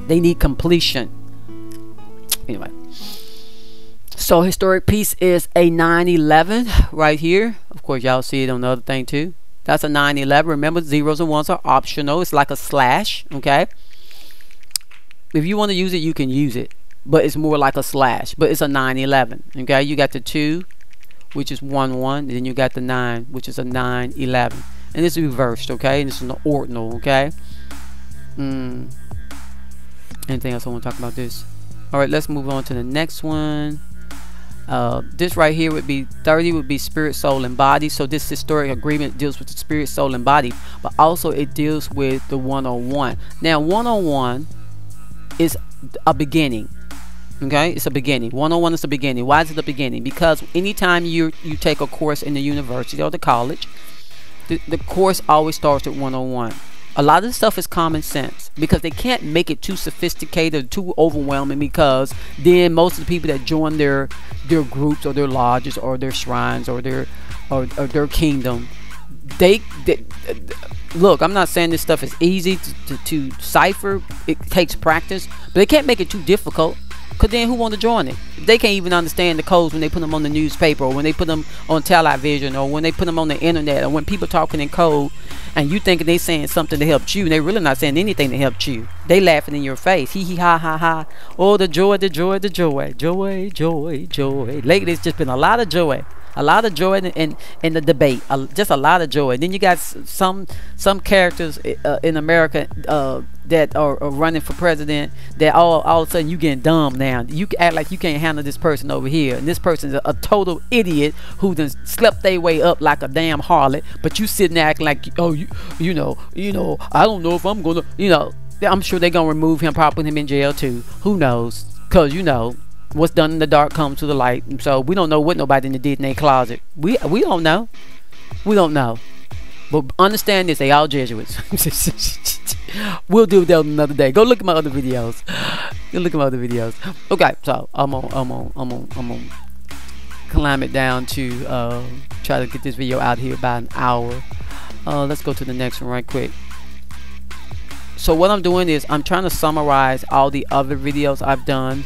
They need completion. Anyway, so historic piece is a 911 right here. Of course, y'all see it on the other thing too. That's a 911. Remember, zeros and ones are optional. It's like a slash. Okay, if you want to use it, you can use it, but it's more like a slash. But it's a 911. Okay, you got the 2, which is 1-1, and then you got the 9, which is a 911, and it's reversed. Okay, and it's an ordinal. Okay. Anything else I want to talk about this? All right, let's move on to the next one. This right here would be 30, would be spirit, soul, and body. So this historic agreement deals with the spirit, soul, and body, but also it deals with the 101. Now 101 is a beginning. Okay, it's a beginning. 101 is the beginning. Why is it the beginning? Because anytime you take a course in the university or the college, the course always starts at 101. A lot of the stuff is common sense, because they can't make it too sophisticated or too overwhelming, because then most of the people that join their groups or their lodges or their shrines or their kingdom, they look, I'm not saying this stuff is easy to cipher. It takes practice, but they can't make it too difficult, because then who want to join it? They can't even understand the codes when they put them on the newspaper, or when they put them on television, or when they put them on the internet, or when people talking in code and you thinking they saying something to help you, and they really not saying anything to help you. They laughing in your face. Hee hee ha ha ha. Oh, the joy, the joy, the joy. Joy, joy, joy. Lately it's just been a lot of joy. A lot of joy in the debate. Just a lot of joy. Then you got some characters in America that are running for president, that all of a sudden you getting dumb now. You act like you can't handle this person over here, and this person's a total idiot who done slept their way up like a damn harlot. But you sitting there acting like, oh, you know, I don't know if I'm gonna, I'm sure they're gonna remove him, probably put him in jail too. Who knows? Cause what's done in the dark comes to the light. And so we don't know what nobody did in their closet. We don't know. We don't know. But understand this, they all Jesuits. We'll deal with that another day. Go look at my other videos. Go look at my other videos. Okay, so I'm on climb it down to try to get this video out here about an hour. Let's go to the next one right quick. So what I'm doing is I'm trying to summarize all the other videos I've done.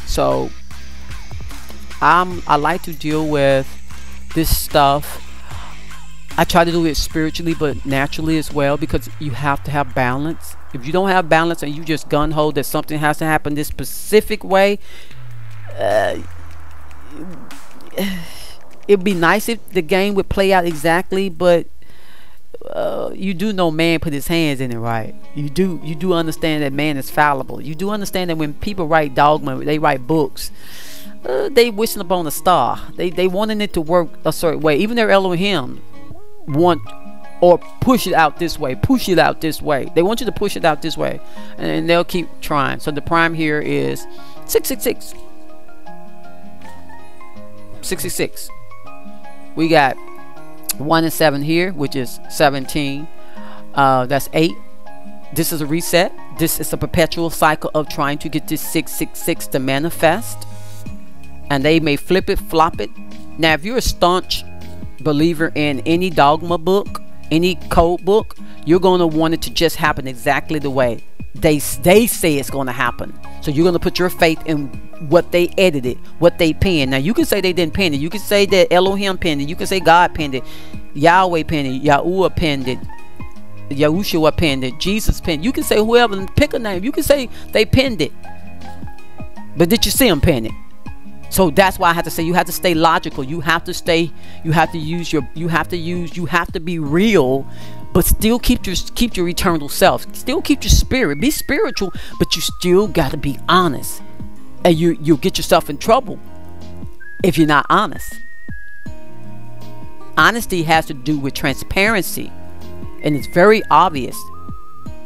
So I like to deal with this stuff. I try to do it spiritually but naturally as well, because you have to have balance. If you don't have balance and you just gun-ho that something has to happen this specific way, it'd be nice if the game would play out exactly, but you do know man put his hands in it, right? You do understand that man is fallible. You do understand that when people write dogma, they write books, they wishing upon a star. They wanting it to work a certain way. Even their Elohim want or push it out this way. Push it out this way. They want you to push it out this way, and they'll keep trying. So the prime here is 666. 66. We got 1 and 7 here, which is 17. That's 8. This is a reset. This is a perpetual cycle of trying to get this 666 to manifest. And they may flip it, flop it. Now, if you're a staunch believer in any dogma book, any code book, you're going to want it to just happen exactly the way they say it's going to happen. So you're going to put your faith in what they edited, what they penned. Now, you can say they didn't pen it. You can say that Elohim penned it. You can say God penned it. Yahweh penned it. Yahuwah penned it. Yahushua penned it. Jesus penned it. You can say whoever, pick a name. You can say they penned it. But did you see them pen it? So that's why I have to say you have to stay logical. You have to stay, you have to be real, but still keep your eternal self. Still keep your spirit. Be spiritual, but you still got to be honest. And you'll get yourself in trouble if you're not honest. Honesty has to do with transparency. And it's very obvious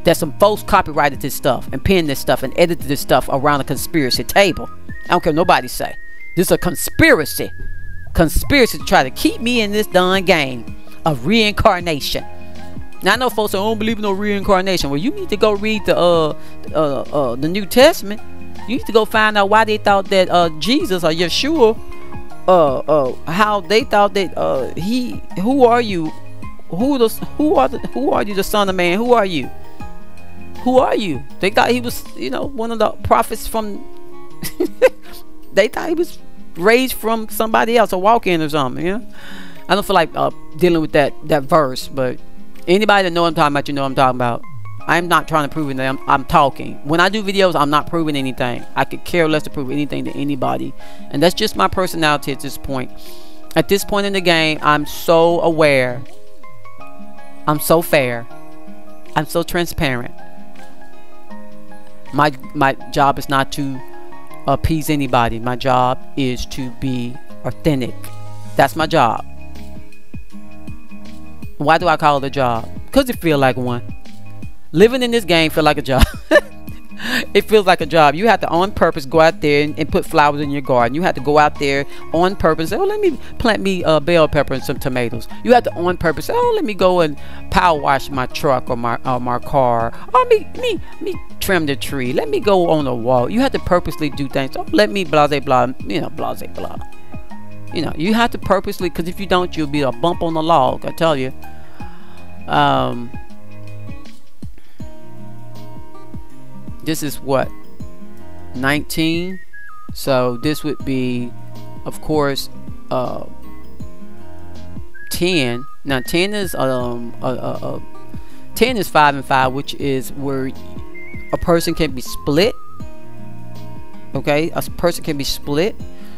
that some folks copyrighted this stuff and penned this stuff and edited this stuff around a conspiracy table. I don't care what nobody say. This is a conspiracy. Conspiracy to try to keep me in this darn game of reincarnation. Now, I know folks say, I don't believe in no reincarnation. Well, you need to go read the New Testament. You need to go find out why they thought that Jesus or Yeshua, how they thought that who are you? Who are you, the Son of Man? Who are you? Who are you? They thought he was, one of the prophets from they thought he was raised from somebody else, a walk-in or something. I don't feel like dealing with that verse, but anybody that know what I'm talking about, you know what I'm talking about. I'm not trying to prove anything. I'm talking. When I do videos, I'm not proving anything. I could care less to prove anything to anybody, and that's just my personality at this point. At this point in the game, I'm so aware. I'm so fair. I'm so transparent. My job is not to appease anybody. My job is to be authentic. That's my job. Why do I call it a job? Because it feels like one. Living in this game feels like a job. It feels like a job. You have to on purpose go out there and put flowers in your garden. You have to go out there on purpose. Oh, let me plant me bell pepper and some tomatoes. You have to on purpose. Oh, let me go and power wash my truck or my car. Or me trim the tree. Let me go on the wall. You have to purposely do things. Oh, let me blah blah. Blah blah. You have to purposely, because if you don't, you'll be a bump on the log. I tell you. This is what, 19, so this would be, of course, 10. Now 10 is 10 is 5 and 5, which is where a person can be split. Okay, a person can be split.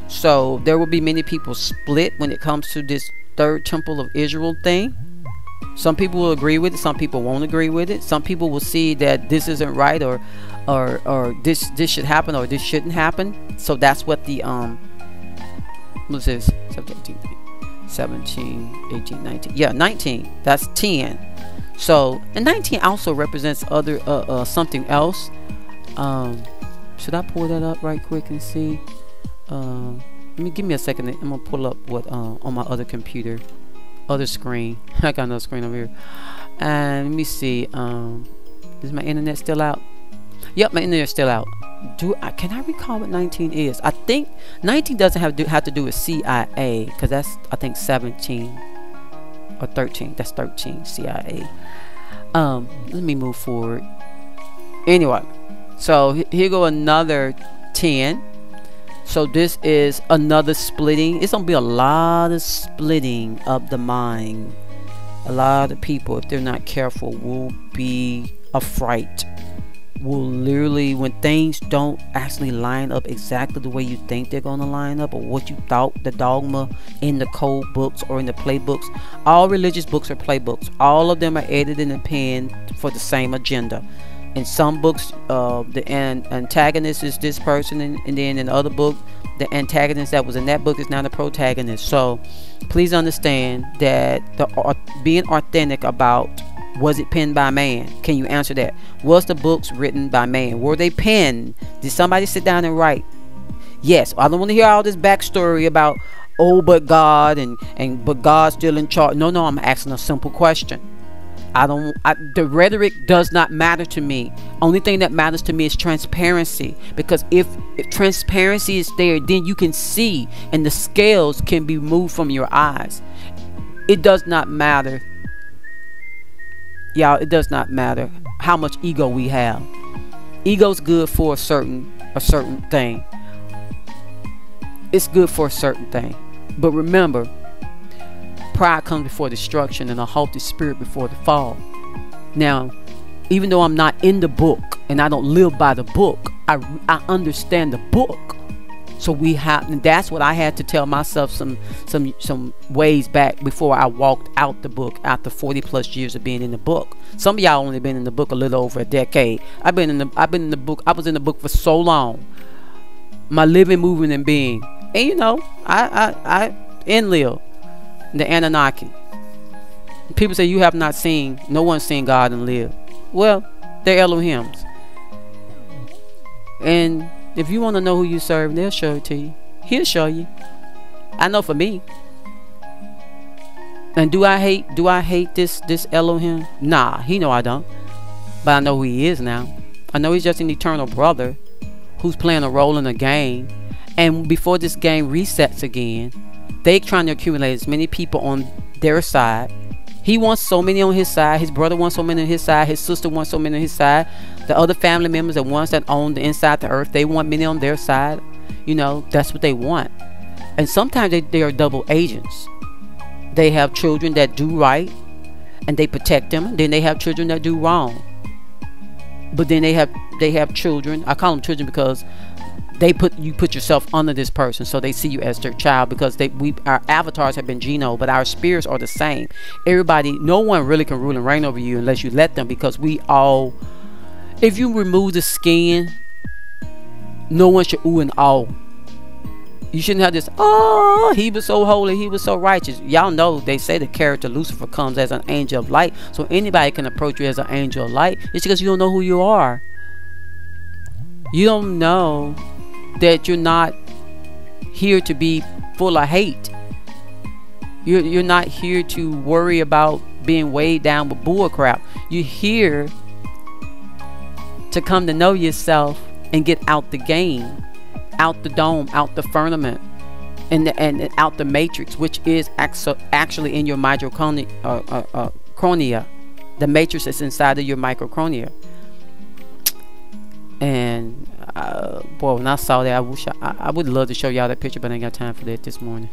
So there will be many people split when it comes to this third temple of Israel thing. Some people will agree with it, some people won't agree with it. Some people will see that this isn't right, or this should happen, or this shouldn't happen. So that's what the what's this? 17, 18, 19. Yeah, 19. That's 10. So, and 19 also represents other something else. Should I pull that up right quick and see? Give me a second. I'm gonna pull up what on my other computer, other screen. I got another screen over here. And let me see. Is my internet still out? Yep, my internet's still out. Can I recall what 19 is? I think 19 doesn't have to do with CIA, because that's, I think, 17 or 13. That's 13, CIA. Let me move forward. Anyway, so here go another 10. So this is another splitting. It's gonna be a lot of splitting of the mind. A lot of people, if they're not careful, will be a fright. Will literally, when things don't actually line up exactly the way you think they're going to line up, or what you thought the dogma in the code books or in the playbooks. All religious books are playbooks. All of them are edited and penned for the same agenda. In some books, the antagonist is this person, and then in the other book, the antagonist that was in that book is now the protagonist. So please understand that being authentic about, was it penned by man? Can you answer that? Was the books written by man? Were they penned? Did somebody sit down and write? Yes. I don't want to hear all this backstory about, oh, but God and but God's still in charge. No, I'm asking a simple question. The rhetoric does not matter to me. Only thing that matters to me is transparency. Because if transparency is there, then you can see, and the scales can be moved from your eyes. It does not matter, y'all. It does not matter how much ego we have. Ego's good for a certain thing. It's good for a certain thing. But remember, pride comes before destruction, and a haughty spirit before the fall. Now, even though I'm not in the book and I don't live by the book, I understand the book. So and that's what I had to tell myself some ways back before I walked out the book after 40+ years of being in the book. Some of y'all only been in the book a little over a decade. I've been in the book. I was in the book for so long. My living, moving, and being. And you know, I Enlil, the Anunnaki. People say you have not seen, no one's seen God and live. Well, they're Elohims. And if you want to know who you serve, they'll show it to you. He'll show you. I know for me. And do I hate this Elohim? Nah, he know I don't. But I know who he is now. I know he's just an eternal brother who's playing a role in a game. And before this game resets again, they trying to accumulate as many people on their side. He wants so many on his side. His brother wants so many on his side. His sister wants so many on his side. The other family members, the ones that own the inside the earth, they want many on their side. You know, that's what they want. And sometimes they are double agents. They have children that do right and they protect them. Then they have children that do wrong. But then they have children. I call them children because you put yourself under this person, so they see you as their child, because our avatars have been Geno, but our spirits are the same. Everybody, no one really can rule and reign over you unless you let them, because we all, if you remove the skin, no one should ooh and awe. You shouldn't have this, oh, he was so holy, he was so righteous. Y'all know they say the character Lucifer comes as an angel of light, so anybody can approach you as an angel of light. It's because you don't know who you are. You don't know that you're not here to be full of hate. You're not here to worry about being weighed down with bull crap. You're here to come to know yourself and get out the game, out the dome, out the firmament, and out the matrix, which is actually in your microcornea. The matrix is inside of your microcornea. And boy, when I saw that, I would love to show y'all that picture, but I ain't got time for that this morning.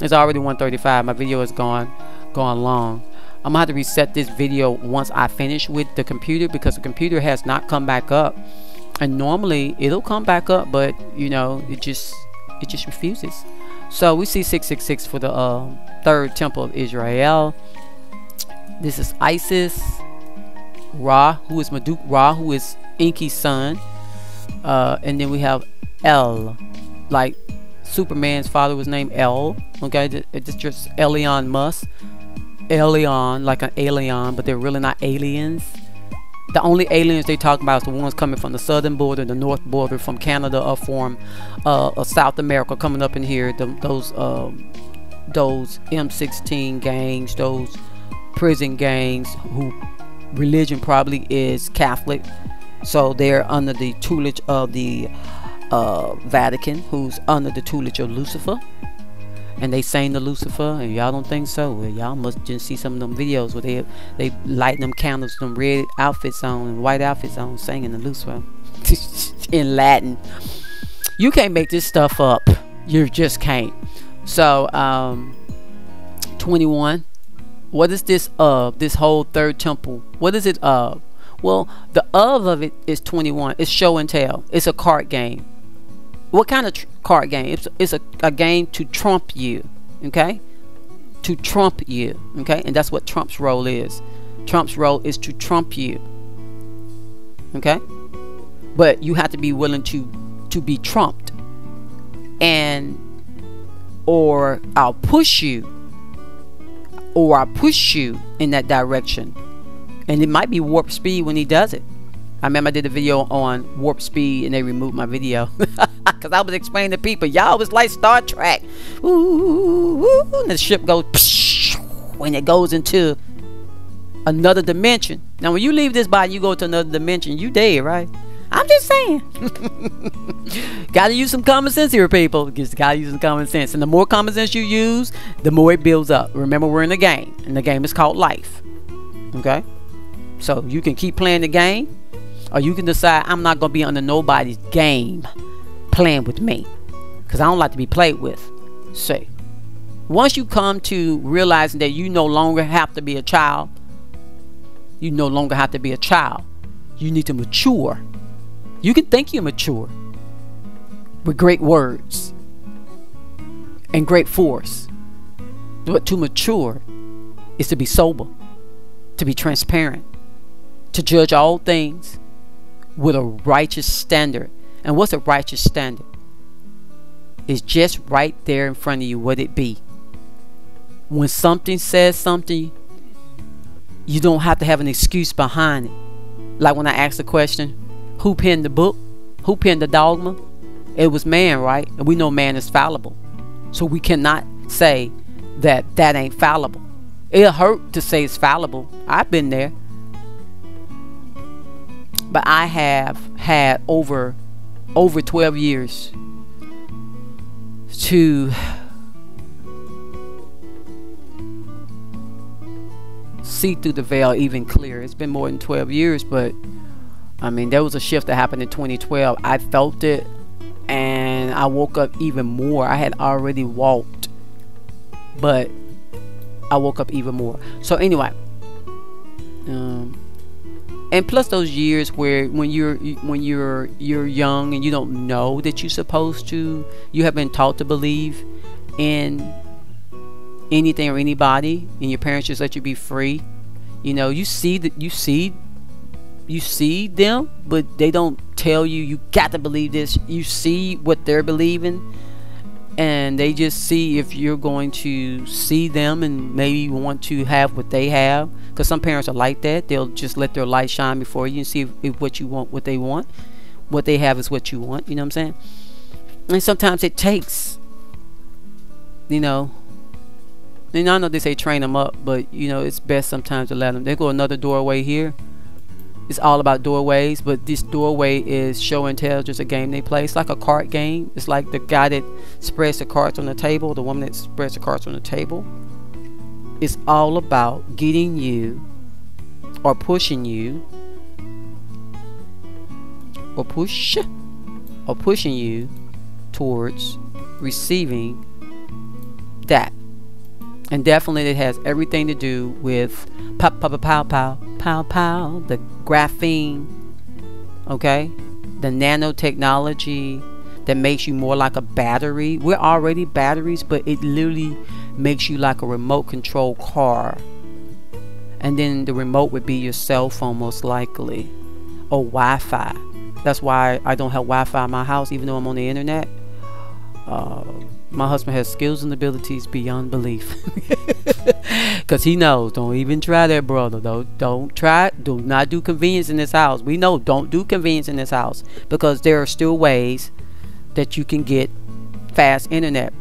It's already 1:35. My video is gone long. I'm gonna have to reset this video once I finish with the computer, because the computer has not come back up. And normally it'll come back up, but you know, it just refuses. So we see 666 for the third temple of Israel. This is Isis, Ra, who is Marduk Ra, who is Enki's son. And then we have El, like Superman's father was named El. Okay, it's just Elon Musk. Alien, like an alien, but they're really not aliens. The only aliens they talk about is the ones coming from the southern border, the north border, from Canada or from South America, coming up in here. Those M16 gangs, those prison gangs, who religion probably is Catholic. So they're under the tutelage of the Vatican, who's under the tutelage of Lucifer. And they sang to Lucifer, and y'all don't think so? Well, y'all must just see some of them videos where they lighting them candles, them red outfits on and white outfits on, singing to Lucifer in Latin. You can't make this stuff up. You just can't. So 21. What is this of? This whole third temple. What is it of? Well, the of it is 21. It's show and tell. It's a card game. What kind of card game? It's a game to trump you. Okay? To trump you. Okay? And that's what Trump's role is. Trump's role is to trump you. Okay? But you have to be willing to be trumped. and or I'll push you, or I push you in that direction. And it might be warp speed when he does it. I remember I did a video on warp speed and they removed my video because I was explaining to people, y'all was like Star Trek. Ooh, and the ship goes when it goes into another dimension. Now when you leave this body, you go to another dimension, you dead, right? I'm just saying. Gotta use some common sense here, people. Just gotta use some common sense. And the more common sense you use, the more it builds up. Remember, we're in a game, and the game is called life. Okay? So you can keep playing the game, or you can decide, I'm not gonna be under nobody's game playing with me, because I don't like to be played with. Say, once you come to realizing that you no longer have to be a child, you no longer have to be a child. You need to mature. You can think you're mature with great words and great force, but to mature is to be sober, to be transparent, to judge all things with a righteous standard. And what's a righteous standard? It's just right there in front of you, what it be. When something says something, you don't have to have an excuse behind it. Like when I asked the question, who penned the book? Who penned the dogma? It was man, right? And we know man is fallible. So we cannot say that that ain't fallible. It'll hurt to say it's fallible. I've been there. But I have had over 12 years to see through the veil even clearer. It's been more than 12 years, but I mean, there was a shift that happened in 2012. I felt it, and I woke up even more. I had already walked, but I woke up even more. So anyway, and plus those years where when you're young and you don't know that you're supposed to, you have been taught to believe in anything or anybody, and your parents just let you be free. You know, you see them, but they don't tell you you got to believe this. You see what they're believing, and they just see if you're going to see them and maybe want to have what they have, because some parents are like that. They'll just let their light shine before you and see if what you want, what they want, what they have is what you want. You know what I'm saying? And sometimes it takes, you know, and I know they say train them up, but you know, it's best sometimes to let them. They go another doorway here. It's all about doorways, but this doorway is show and tell, just a game they play. It's like a card game. It's like the guy that spreads the cards on the table, the woman that spreads the cards on the table. It's all about getting you, or pushing you, or pushing you towards receiving that. And definitely it has everything to do with pow pow pow pow pow pow, the graphene, okay, the nanotechnology that makes you more like a battery. We're already batteries, but it literally makes you like a remote control car. And then the remote would be your cell phone, most likely, or Wi-Fi. That's why I don't have Wi-Fi in my house, even though I'm on the internet. My husband has skills and abilities beyond belief. Because he knows, don't even try that, brother. Don't try it. Do not do convenience in this house. We know, don't do convenience in this house, because there are still ways that you can get fast internet.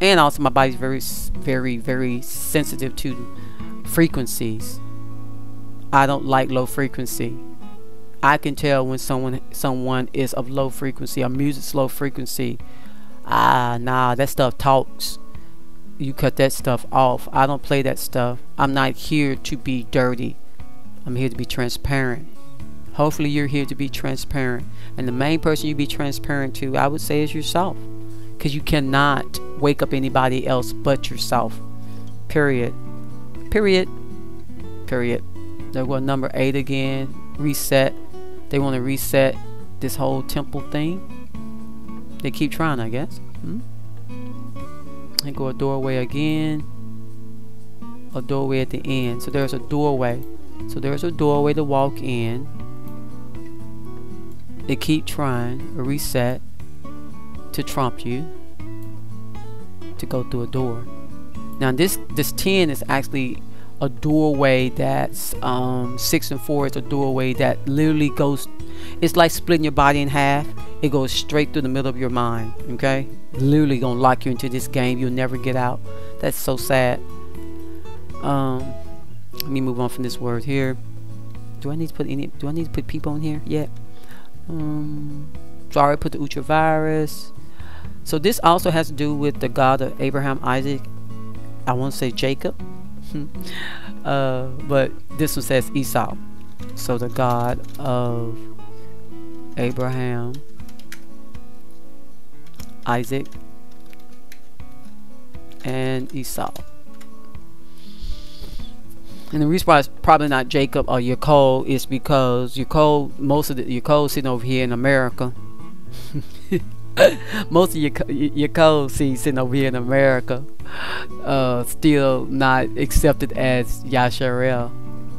And also my body's very, very sensitive to frequencies. I don't like low frequency. I can tell when someone is of low frequency, or music's low frequency. Nah, that stuff talks. You cut that stuff off. I don't play that stuff. I'm not here to be dirty. I'm here to be transparent. Hopefully you're here to be transparent. And the main person you be transparent to, I would say, is yourself. Because you cannot wake up anybody else but yourself. Period. Period. Period. They're going number 8 again. Reset. They want to reset this whole temple thing. They keep trying, I guess. And go a doorway again. A doorway at the end. So there's a doorway. So there's a doorway to walk in. They keep trying. A reset. to trump you to go through a door. Now this 10 is actually a doorway that's 6 and 4 is a doorway that literally goes, it's like splitting your body in half. It goes straight through the middle of your mind. Okay, literally gonna lock you into this game. You'll never get out. That's so sad. Let me move on from this word here. Do I need to put people on here yet? Sorry, I put the Ucha virus. So this also has to do with the God of Abraham, Isaac, I want to say Jacob. But this one says Esau. So the God of Abraham, Isaac, and Esau. And the reason why it's probably not Jacob or Yaakov is because Yaakov, most of the Yaakov sitting over here in America. Most of Yaakov sitting over here in America, still not accepted as Yasharel.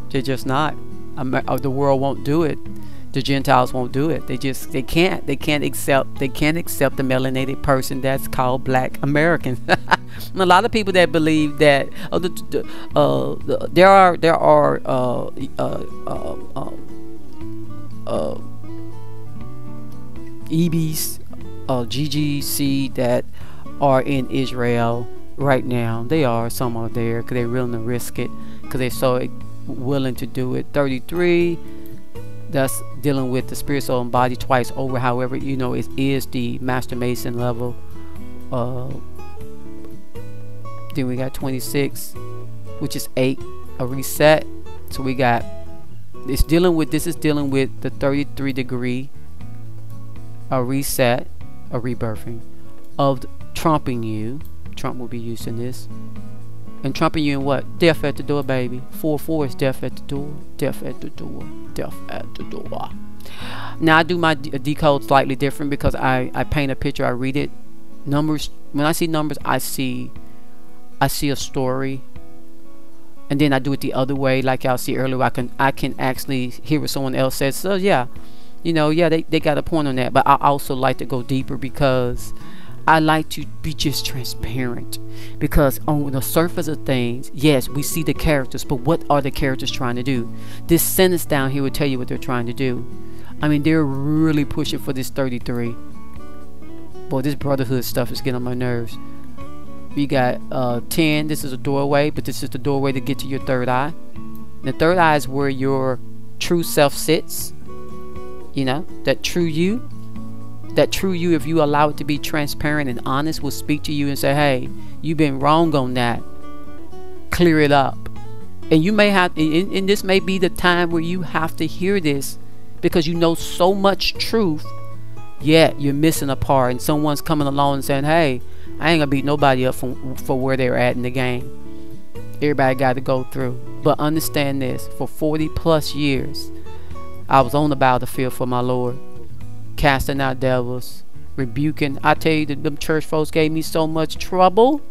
They're just not. The world won't do it. The Gentiles won't do it. They can't accept the melanated person that's called Black American. And a lot of people that believe that there are EBs, GGC that are in Israel right now. Some are there because they're willing to risk it, because they're so willing to do it. 33, that's dealing with the spirit, soul, and body twice over. However, it is the Master Mason level. Then we got 26, which is 8, a reset. So we got this is dealing with the 33 degree, a reset, a rebirthing of trumping you. Trump will be used in this. And trumping you in what? Death at the door, baby. 4-4 is death at the door. Death at the door. Death at the door. Now I do my decode slightly different because I paint a picture, I read it. Numbers, when I see numbers, I see a story. And then I do it the other way, like y'all see earlier. I can actually hear what someone else says. So yeah, they got a point on that. But I also like to go deeper because I like to be just transparent, because on the surface of things, yes, we see the characters, but what are the characters trying to do? This sentence down here will tell you what they're trying to do. I mean, they're really pushing for this 33. Boy, this brotherhood stuff is getting on my nerves. We got 10. This is a doorway, but this is the doorway to get to your third eye. The third eye is where your true self sits. That true you. That true you, if you allow it to be transparent and honest, will speak to you and say, hey, you've been wrong on that. Clear it up. And you may have, and this may be the time where you have to hear this, because you know so much truth, yet you're missing a part, and someone's coming along and saying, hey, I ain't gonna beat nobody up for where they're at in the game. Everybody got to go through. But understand this, for 40 plus years, I was on the battlefield for my Lord, casting out devils, rebuking. I tell you, them church folks gave me so much trouble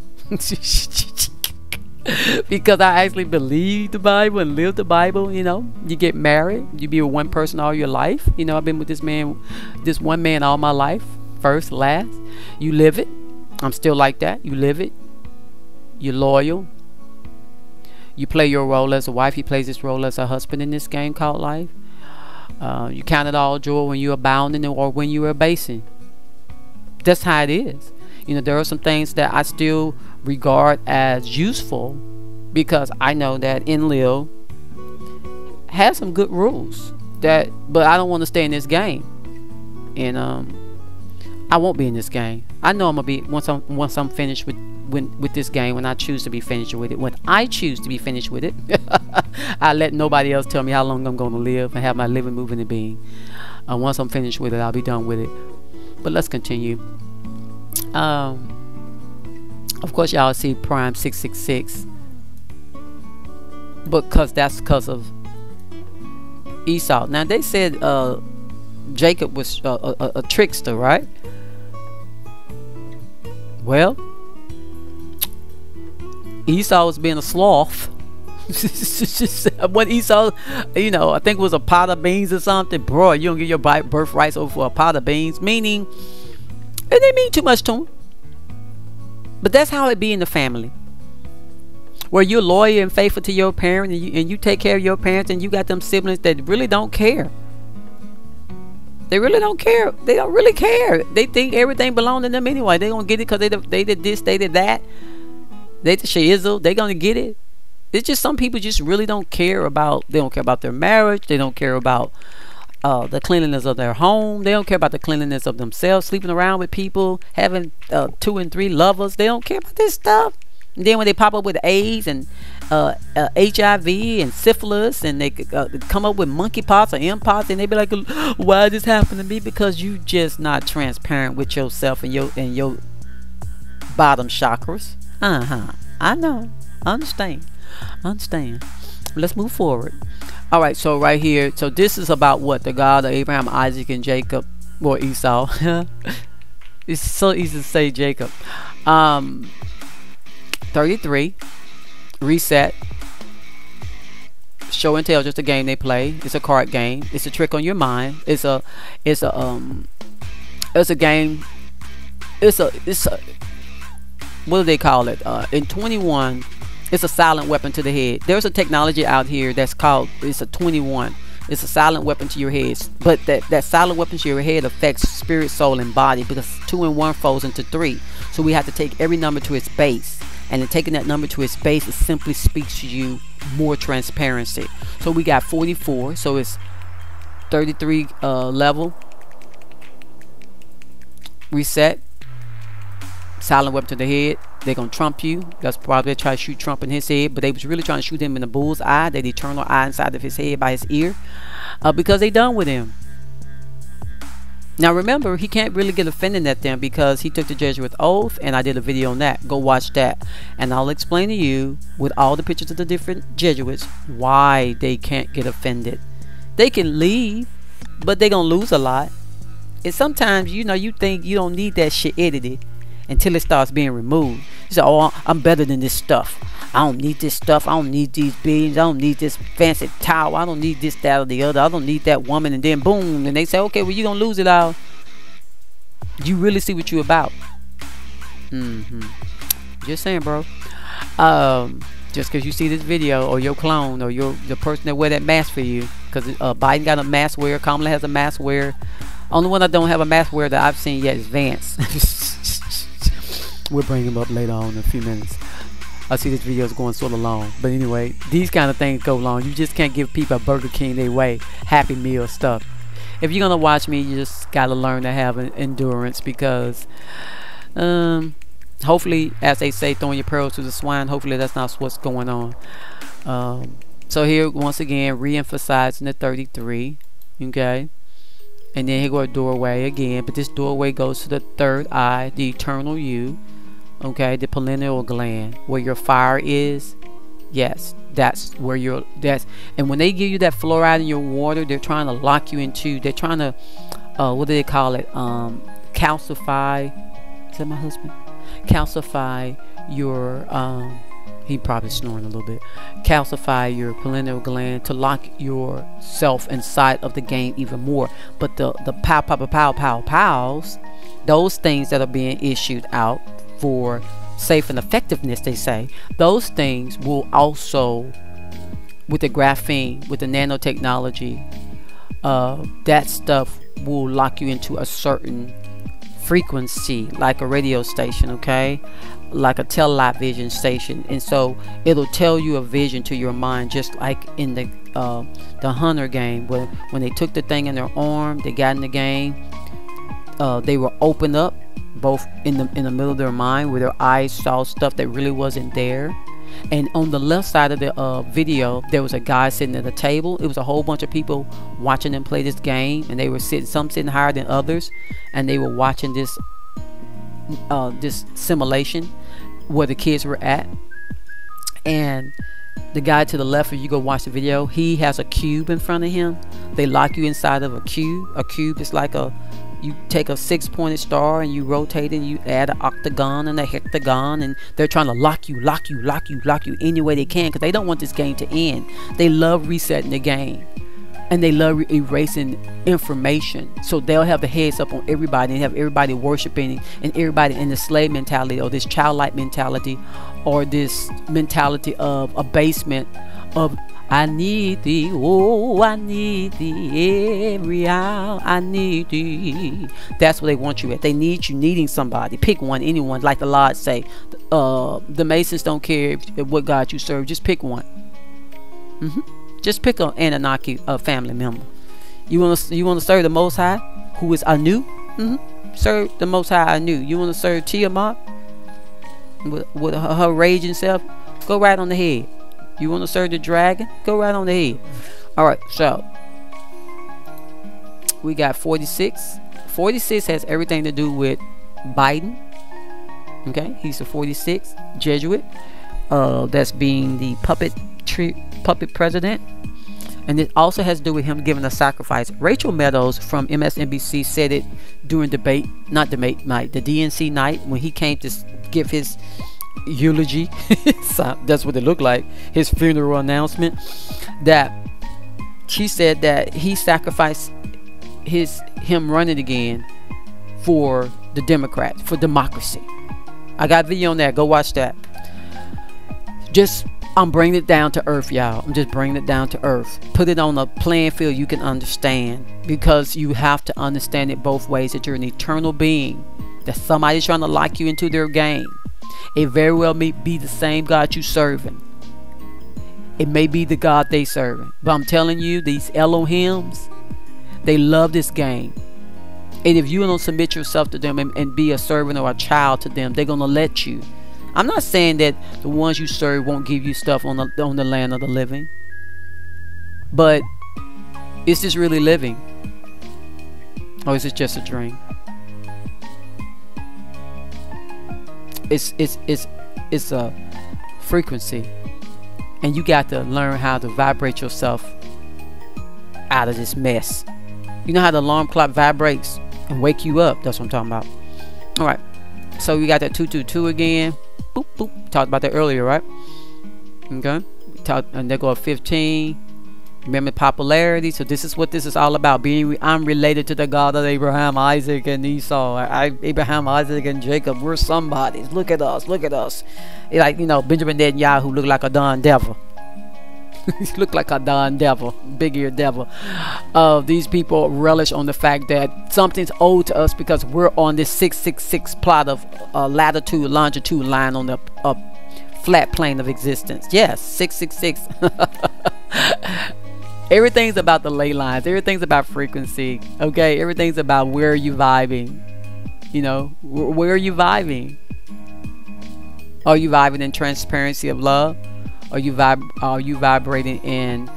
because I actually believed the Bible and lived the Bible. You get married, you be with one person all your life. I've been with this one man all my life, first, last. You live it. I'm still like that. You live it. You're loyal. You play your role as a wife. He plays his role as a husband in this game called life. You count it all joy when you're abounding or when you're abasing. That's how it is. There are some things that I still regard as useful, because I know that Enlil has some good rules but I don't want to stay in this game, and I won't be in this game. I know I'm gonna be once I'm finished with this game, when I choose to be finished with it. When I choose to be finished with it, I let nobody else tell me how long I'm gonna live and have my living, moving, and being. Once I'm finished with it, I'll be done with it. But let's continue. Of course, y'all see Prime 666, because that's because of Esau. Now they said Jacob was a trickster, right? Well, Esau was being a sloth. What Esau, I think it was a pot of beans or something. Bro, you don't get your birthrights over for a pot of beans. Meaning, It didn't mean too much to them. But that's how it be in the family, where you're loyal and faithful to your parents, and you take care of your parents, and you got them siblings that really don't care. They really don't care. They don't really care. They think everything belongs to them anyway. They gonna get it because they did this, they did that. They the shizzle. They gonna get it. It's just some people just really don't care about. They don't care about their marriage. They don't care about the cleanliness of their home. They don't care about the cleanliness of themselves. Sleeping around with people, having 2 and 3 lovers. They don't care about this stuff. And then when they pop up with AIDS and HIV and syphilis, and they come up with monkeypox or mpox, and they be like, why this happened to me? Because you just not transparent with yourself and your bottom chakras. I know. I understand. Let's move forward. All right, so right here, so this is about what? The God of Abraham, Isaac, and Jacob, or Esau. It's so easy to say Jacob. 33, reset. Show and tell, just a game they play. It's a card game. It's a trick on your mind. It's a game. It's a what do they call it? In 21, it's a silent weapon to the head. There's a technology out here that's called, it's a 21. It's a silent weapon to your head, but that silent weapon to your head affects spirit, soul, and body, because 2 and 1 falls into 3. So we have to take every number to its base, and in taking that number to its base, it simply speaks to you more transparency. So we got 44, so it's 33 level. Reset. Silent weapon to the head. They're gonna trump you. That's probably try to shoot Trump in his head, but they was really trying to shoot him in the bull's eye, that eternal eye inside of his head by his ear, because they done with him. Now remember, he can't really get offended at them because he took the Jesuit oath, and I did a video on that. Go watch that, and I'll explain to you with all the pictures of the different Jesuits why they can't get offended. They can leave, but they gonna lose a lot. And sometimes, you know, you think you don't need that shit edited until it starts being removed. You say, oh, I'm better than this stuff. I don't need this stuff. I don't need these beans. I don't need this fancy towel. I don't need this, that, or the other. I don't need that woman. And then boom, and they say, okay, well, you're gonna lose it all. You really see what you're about. Just saying, bro. Just because you see this video, or your clone, or the person that wear that mask for you, because Biden got a mask wearer, Kamala has a mask wearer. Only one I don't have a mask wearer that I've seen yet is Vance. We'll bring him up later on in a few minutes. I see this video is going sort of long, but anyway, these kind of things go long. You just can't give people a Burger King their way, Happy Meal stuff. If you're gonna watch me, you just gotta learn to have an endurance, because hopefully, as they say, throwing your pearls to the swine, hopefully that's not what's going on. So here, once again, re-emphasizing the 33, okay? And then here go a doorway again, but this doorway goes to the third eye, the eternal you, okay, the pineal gland, where your fire is. Yes, that's where and when they give you that fluoride in your water, they're trying to lock you into, they're trying to what do they call it, calcify, is that my husband? Calcify your he probably snoring a little bit. Calcify your pineal gland to lock yourself inside of the game even more. But the pows, those things that are being issued out for safe and effectiveness, they say, those things will also, with the graphene, with the nanotechnology, that stuff will lock you into a certain frequency, like a radio station, okay, like a television station, and so it'll tell you a vision to your mind, just like in the Hunter game, where when they took the thing in their arm, they got in the game, they were opened up both in the middle of their mind, where their eyes saw stuff that really wasn't there. And on the left side of the video, there was a guy sitting at a table. It was a whole bunch of people watching them play this game, and they were some sitting higher than others, and they were watching this simulation where the kids were at. And the guy to the left, if you go watch the video, he has a cube in front of him. They lock you inside of a cube. A cube is like you take a 6-pointed star and you rotate it, and you add an octagon and a hectagon, and they're trying to lock you any way they can, because they don't want this game to end. They love resetting the game. And they love erasing information, so they'll have the heads up on everybody and have everybody worshiping and everybody in the slave mentality or this childlike mentality or this mentality of abasement of I need thee, oh I need thee every hour, I need thee. That's what they want you at. They need you needing somebody. Pick one, anyone, like the Lord say. The Masons don't care what God you serve, just pick one. Just pick an Anunnaki family member. You want to serve the Most High, who is Anu? Serve the Most High Anu. You want to serve Tiamat with her raging self? Go right on the head. You want to serve the dragon? Go right on the head. All right, so we got 46. 46 has everything to do with Biden. Okay, he's the 46 Jesuit. That's being the puppet president. And it also has to do with him giving a sacrifice. Rachel Meadows from MSNBC said it during the DNC night when he came to give his eulogy. That's what it looked like, his funeral announcement. That she said that he sacrificed him running again for the Democrats, for democracy. I got a video on that. Go watch that. I'm bringing it down to earth, y'all. I'm just bringing it down to earth. Put it on a playing field you can understand, because you have to understand it both ways, that you're an eternal being, that somebody's trying to lock you into their game. It very well may be the same God you serving. It may be the God they serving. But I'm telling you, these Elohims, they love this game. And if you don't submit yourself to them and be a servant or a child to them, they're going to let you. I'm not saying that the ones you serve won't give you stuff on the land of the living. But is this really living? Or is it just a dream? It's a frequency. And you got to learn how to vibrate yourself out of this mess. You know how the alarm clock vibrates and wake you up? That's what I'm talking about. Alright. So we got that 222 again. Boop, boop. Talked about that earlier, right? Okay. And they go at 15. Remember popularity. So this is what this is all about. I'm related to the God of Abraham, Isaac, and Esau. Abraham, Isaac, and Jacob. We're somebodies. Look at us. Look at us. Like, Benjamin Netanyahu looked like a darn devil. He looked like a darn devil. Big-eared devil. These people relish on the fact that something's owed to us because we're on this 666 plot of latitude, longitude line on the flat plane of existence. Yes, 666. Everything's about the ley lines. Everything's about frequency. Okay, everything's about where are you vibing. Where are you vibing? Are you vibing in transparency of love? Are you vibrating in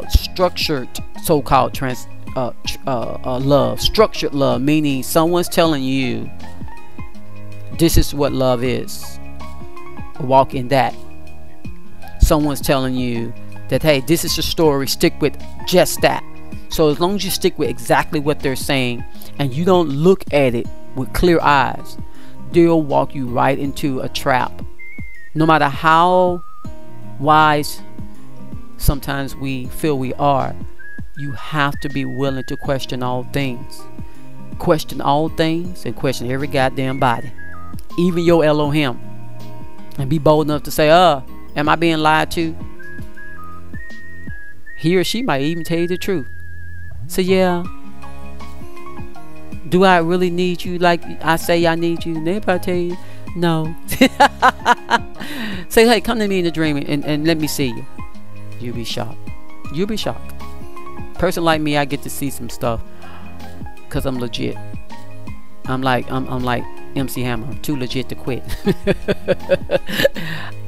structured so-called love? Structured love, meaning someone's telling you this is what love is. Walk in that. Someone's telling you that, hey, this is the story, stick with just that. So as long as you stick with exactly what they're saying and you don't look at it with clear eyes, they'll walk you right into a trap. No matter how wise sometimes we feel we are, you have to be willing to question all things. Question all things and question every goddamn body, even your Elohim, and be bold enough to say, am I being lied to? He or she might even tell you the truth. So yeah, do I really need you like I say I need you? Nobody tell you no. Say, hey, come to me in a dream and let me see you. You'll be shocked. You'll be shocked. Person like me, I get to see some stuff because I'm legit. I'm like MC Hammer. I'm too legit to quit.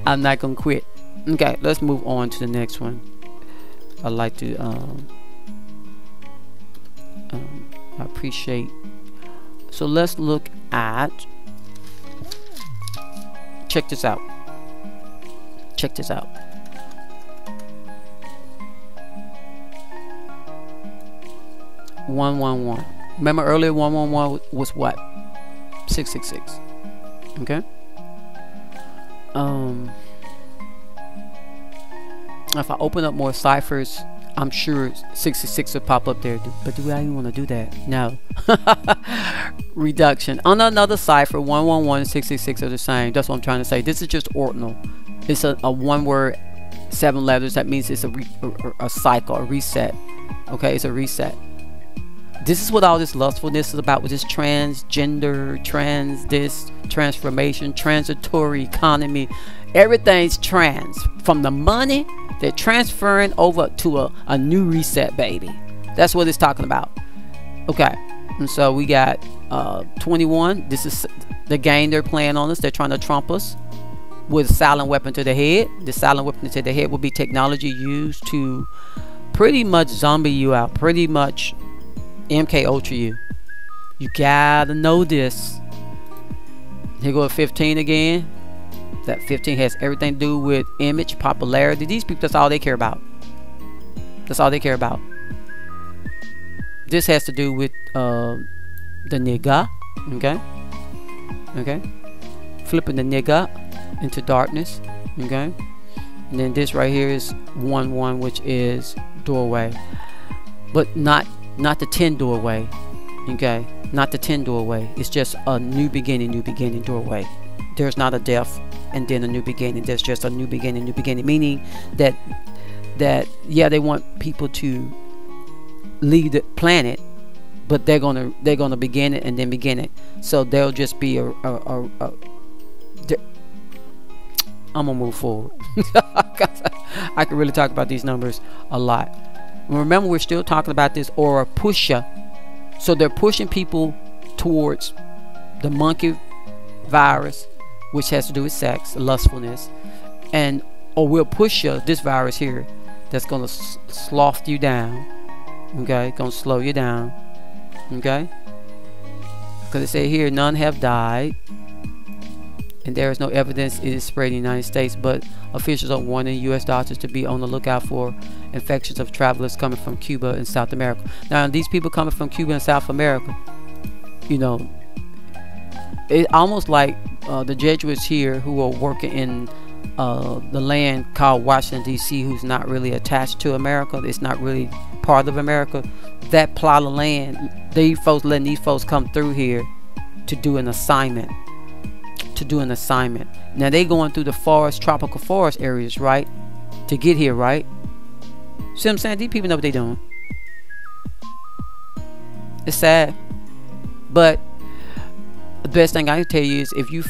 I'm not gonna quit. Okay, let's move on to the next one. I'd like to I appreciate. So let's look at. Check this out. Check this out. One. Remember earlier 111 was what? 666. Okay. If I open up more ciphers, I'm sure 66 will pop up there. But do I even want to do that? No. Reduction. On another cipher, 111 and 666 are the same. That's what I'm trying to say. This is just ordinal. It's a one word, 7 letters. That means it's a cycle, a reset. Okay, it's a reset. This is what all this lustfulness is about, with this transgender, transformation, transitory economy. Everything's trans. From the money, they're transferring over to a new reset, baby. That's what it's talking about. Okay, and so we got 21. This is the game they're playing on us. They're trying to trump us with a silent weapon to the head. The silent weapon to the head will be technology used to pretty much zombie you out, pretty much MK Ultra you. You gotta know this. Here go 15 again. That 15 has everything to do with image, popularity. These people, that's all they care about. That's all they care about. This has to do with the nigga. Okay. Okay. Flipping the nigga into darkness. Okay. And then this right here is 1-1, which is doorway. But not the 10 doorway. Okay. Not the 10 doorway. It's just a new beginning doorway. There's not a death and then a new beginning. There's just a new beginning, meaning that yeah, they want people to leave the planet, but they're gonna begin it and then begin it. So there'll just be I'm gonna move forward. I can really talk about these numbers a lot. Remember, we're still talking about this OroPOUCHE. So they're pushing people towards the monkey virus, which has to do with sex, lustfulness, and OroPOUCHE, this virus here, that's gonna sloth you down. Okay, gonna slow you down. Okay, because it say here, none have died, and there is no evidence it is spread in the United States, but officials are warning U.S. doctors to be on the lookout for infections of travelers coming from Cuba and South America. Now, these people coming from Cuba and South America, you know, it's almost like the Jesuits here who are working in the land called Washington, D.C., who's not really attached to America. It's not really part of America. That plot of land, these folks letting these folks come through here to do an assignment. Now they going through the forest, tropical forest areas, right, to get here, right? See what I'm saying? These people know what they're doing. It's sad, but the best thing I can tell you is, if you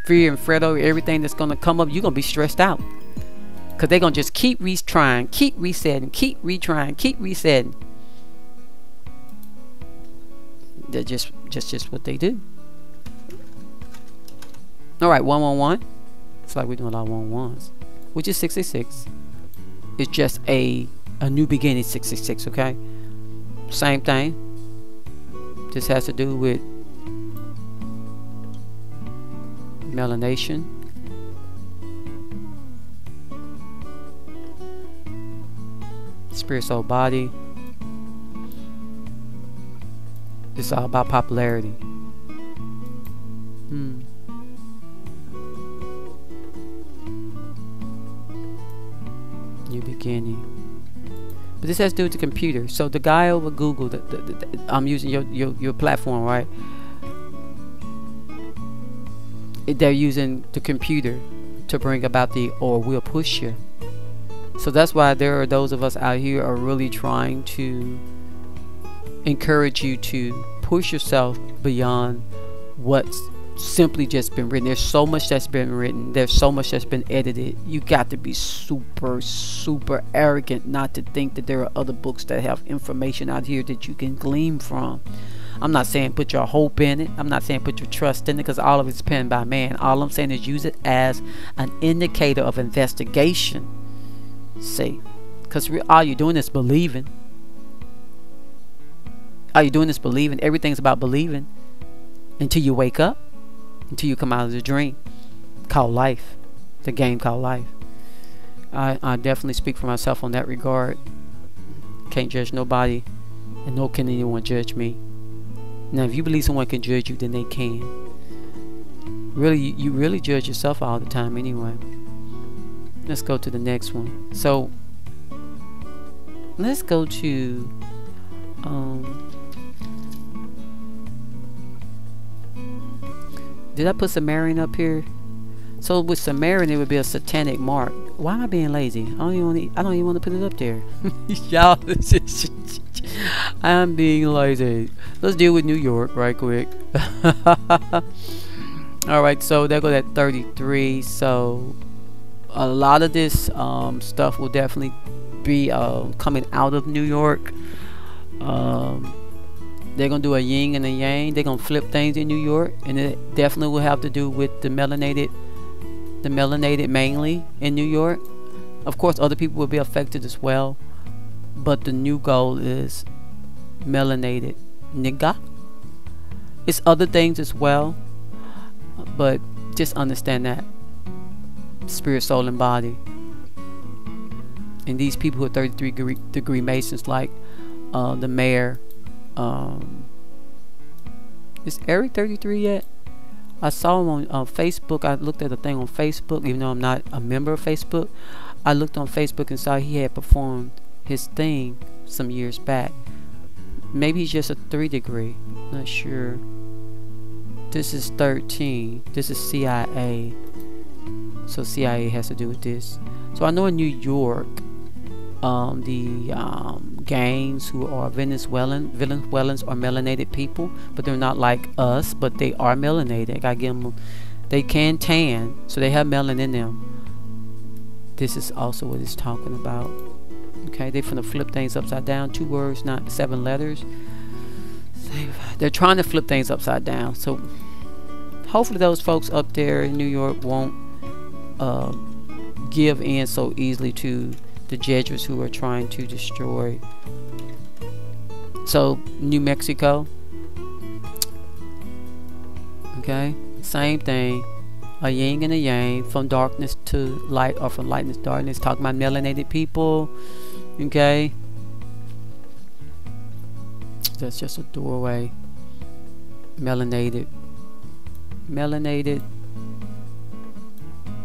fear and fret over everything that's gonna come up, you're gonna be stressed out, because they're gonna just keep retrying, keep resetting, keep retrying, keep resetting. They're just what they do. All right, 111. It's like we're doing a lot of 111s, which is 66. It's just a new beginning, 66. Okay, same thing. This has to do with melanation, spirit, soul, body. It's all about popularity. New beginning. But this has to do with the computer. So the guy over Google, I'm using your platform, right? They're using the computer to bring about the OroPOUCHE. So that's why there are those of us out here are really trying to encourage you to push yourself beyond what's simply just been written. There's so much that's been written. There's so much that's been edited. You got to be super arrogant not to think that there are other books that have information out here that you can glean from. I'm not saying put your hope in it. I'm not saying put your trust in it, because all of it's penned by man. All I'm saying is use it as an indicator of investigation. See, because all you're doing is believing. All you're doing is believing. Everything's about believing until you wake up, until you come out of the dream called life, the game called life. I definitely speak for myself on that regard. Can't judge nobody, and nor can anyone judge me. Now, if you believe someone can judge you, then they can. Really, you really judge yourself all the time anyway. Let's go to the next one. So let's go to um, did I put Sumerian up here? So with Sumerian, it would be a satanic mark. Why am I being lazy? I don't even want to put it up there. Y'all, I'm being lazy. Let's deal with New York right quick. All right, so there goes that 33. So a lot of this stuff will definitely be coming out of New York. They're gonna do a yin and a yang. They're gonna flip things in New York, and it definitely will have to do with the melanated mainly in New York. Of course, other people will be affected as well, but the new goal is melanated nigga. It's other things as well, but just understand that spirit, soul, and body. And these people who are 33 degree Masons, like the mayor. Is Eric 33 yet? I saw him on Facebook. I looked at the thing on Facebook, even though I'm not a member of Facebook. I looked on Facebook and saw he had performed his thing some years back. Maybe he's just a 3 degree. Not sure. This is 13. This is CIA. So CIA has to do with this. So I know in New York, the gangs who are Venezuelans are melanated people, but they're not like us, but they are melanated. I give them, they can tan, so they have melanin in them. This is also what it's talking about. Okay, they're finna flip things upside down. 2 words, not 7 letters. They're trying to flip things upside down. So hopefully those folks up there in New York won't give in so easily to the Jesuits who are trying to destroy. So New Mexico, okay, same thing, a yin and a yang, from darkness to light or from lightness to darkness, talking about melanated people. Okay, that's just a doorway. Melanated,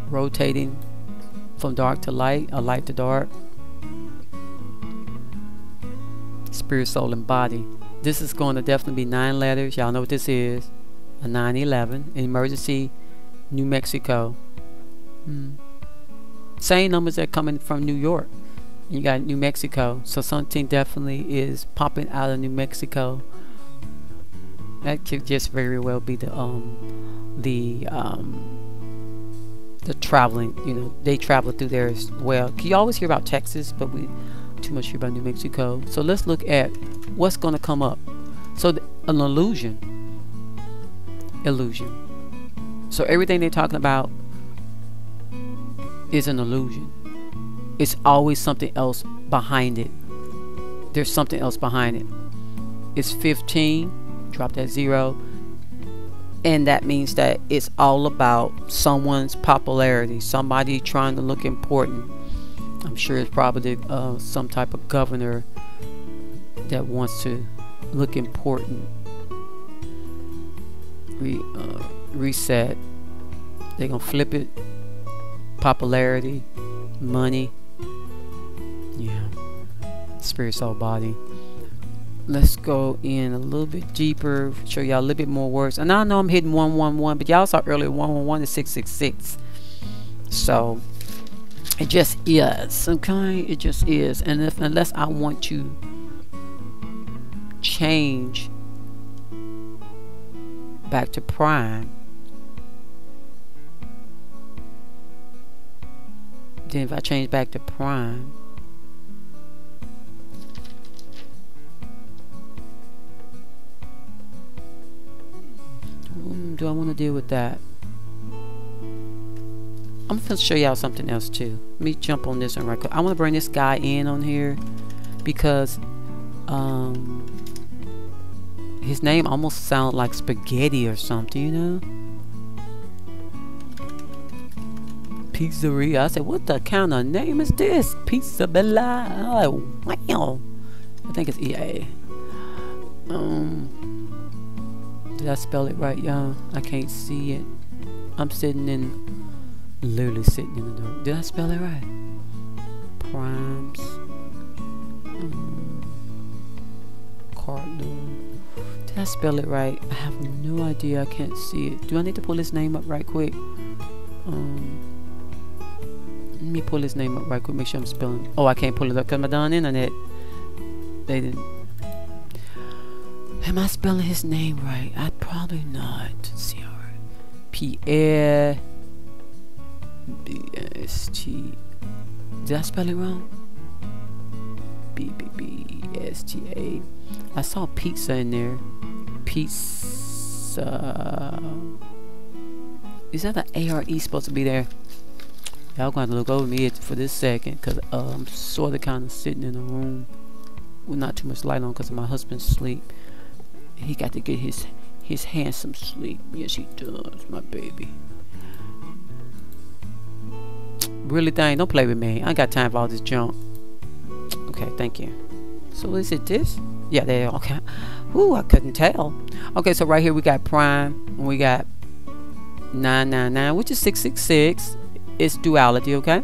rotating from dark to light, or light to dark. Spirit, soul, and body. This is going to definitely be 9 letters. Y'all know what this is. A 911. Emergency, New Mexico. Same numbers that are coming from New York. You got New Mexico. So something definitely is popping out of New Mexico. That could just very well be the traveling, you know, they travel through there as well. You always hear about Texas, but we too much hear about New Mexico. So let's look at what's going to come up. So an illusion. So everything they're talking about is an illusion. It's always something else behind it. There's something else behind it. It's 15. Drop that 0. And that means that it's all about someone's popularity, somebody trying to look important. I'm sure it's probably some type of governor that wants to look important. Reset. They're gonna flip it. Popularity, money. Yeah. Spirit, soul, body. Let's go in a little bit deeper, show y'all a little bit more words. And I know I'm hitting 111, but y'all saw earlier 111 is 666. So it just is, okay? It just is. And unless I want to change back to prime, then if I change back to prime, do I want to deal with that? I'm going to show y'all something else too. Let me jump on this one right quick. I want to bring this guy in on here because his name almost sounds like spaghetti or something, you know? Pizzeria. I said, what the kind of name is this? Pizza Bella. Wow. I think it's EA. Did I spell it right, y'all? I can't see it. I'm literally sitting in the dark. Did I spell it right? Primes. Cardinal. Did I spell it right? I have no idea. I can't see it. Do I need to pull his name up right quick? Let me pull his name up right quick. Make sure I'm spelling. Oh, I can't pull it up because my darn internet. They didn't. Am I spelling his name right? I'd probably not. Pierre B-S-T. Did I spell it wrong? B-B-B-S-T-A. I saw pizza in there. Pizza. Is that an A-R-E supposed to be there? Y'all gonna have to look over me for this second, because I'm sort of kind of sitting in a room with not too much light on because of my husband's sleep. He got to get his handsome sleep. Yes, he does, my baby. Really, thing, don't play with me. I ain't got time for all this junk. Okay, thank you. So is it this? Yeah, there. Okay. Ooh, I couldn't tell. Okay, so right here we got prime, and we got 999, which is 666. It's duality, okay?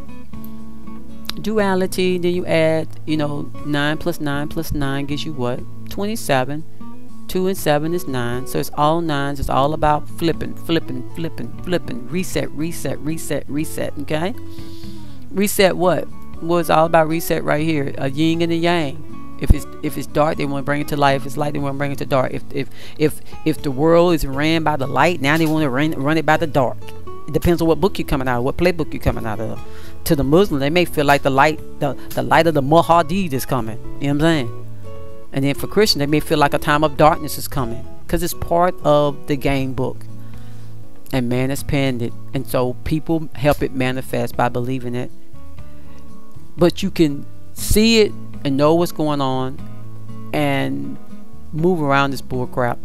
Duality. Then you add, 9 plus 9 plus 9 gives you what? 27. 2 and 7 is 9. So it's all 9s. It's all about flipping. Reset. Okay? Reset what? Well, it's all about reset right here. A yin and a yang. If it's dark, they want to bring it to light. If it's light, they want to bring it to dark. If the world is ran by the light, now they want to run it by the dark. It depends on what book you're coming out of, what playbook you're coming out of. To the Muslim, they may feel like the light of the Muhammad is coming. You know what I'm saying? And then for Christian, they may feel like a time of darkness is coming, because it's part of the game book, and man has penned it, and so people help it manifest by believing it. But you can see it and know what's going on and move around this bull crap.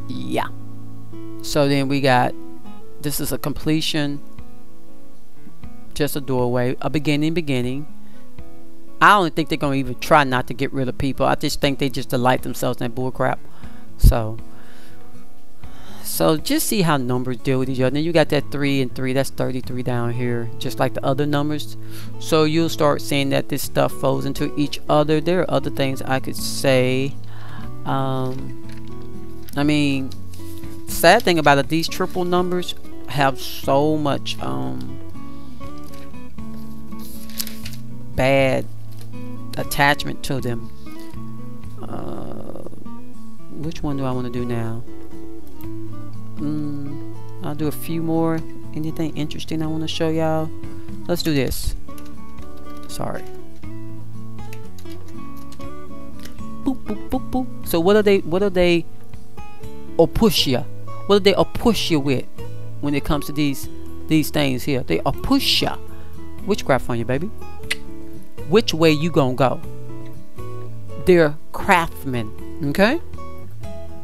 Yeah. So then we got, this is a completion, just a doorway, a beginning. I don't think they're going to even try not to get rid of people. I just think they just delight themselves in that bull crap. So just see how numbers deal with each other. Then you got that 3 and 3. That's 33 down here, just like the other numbers. So you'll start seeing that this stuff folds into each other. There are other things I could say. I mean, sad thing about it, these triple numbers have so much bad attachment to them. Which one do I want to do now? I'll do a few more. Anything interesting I want to show y'all? Let's do this. Sorry. Boop, boop, boop, boop. So what are they push you? What do they push you with when it comes to these things here? They push you. Witchcraft on you, baby. Which way you gonna go? They're craftsmen, okay?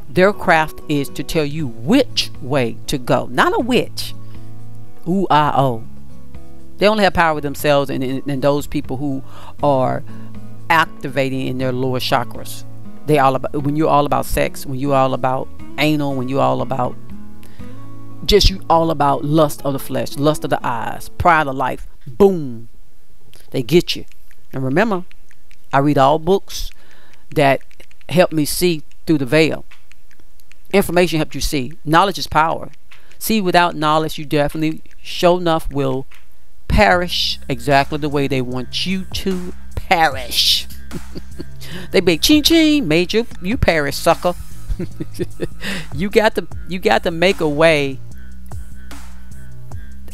Their craft is to tell you which way to go, not a witch. Ooh, ah, oh. They only have power with themselves and those people who are activating in their lower chakras. They all about, when you're all about sex, when you're all about anal, when you're all about you all about lust of the flesh, lust of the eyes, pride of life. Boom, they get you. And remember, I read all books that help me see through the veil. Information helps you see. Knowledge is power. See, without knowledge, you definitely, sure enough, will perish exactly the way they want you to perish. They be ching ching, made you perish, sucker. You got to make a way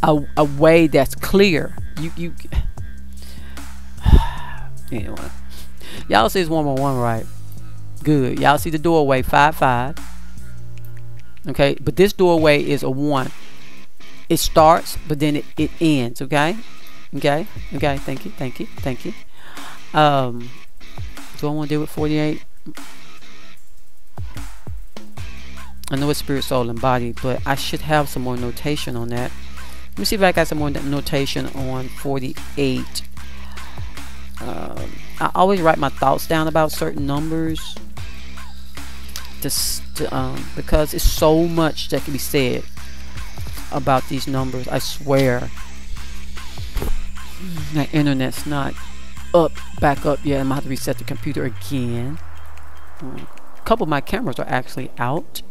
that's clear. You anyway, y'all see it's 111, right? Good. Y'all see the doorway 5-5. Okay, but this doorway is a 1. It starts, but then it ends. Okay. Thank you. Do I want to deal with 48? I know it's spirit, soul, and body, but I should have some more notation on that. Let me see if I got some more notation on 48. I always write my thoughts down about certain numbers, because it's so much that can be said about these numbers. I swear. That internet's not back up yet. I'm gonna have to reset the computer again. A couple of my cameras are actually out.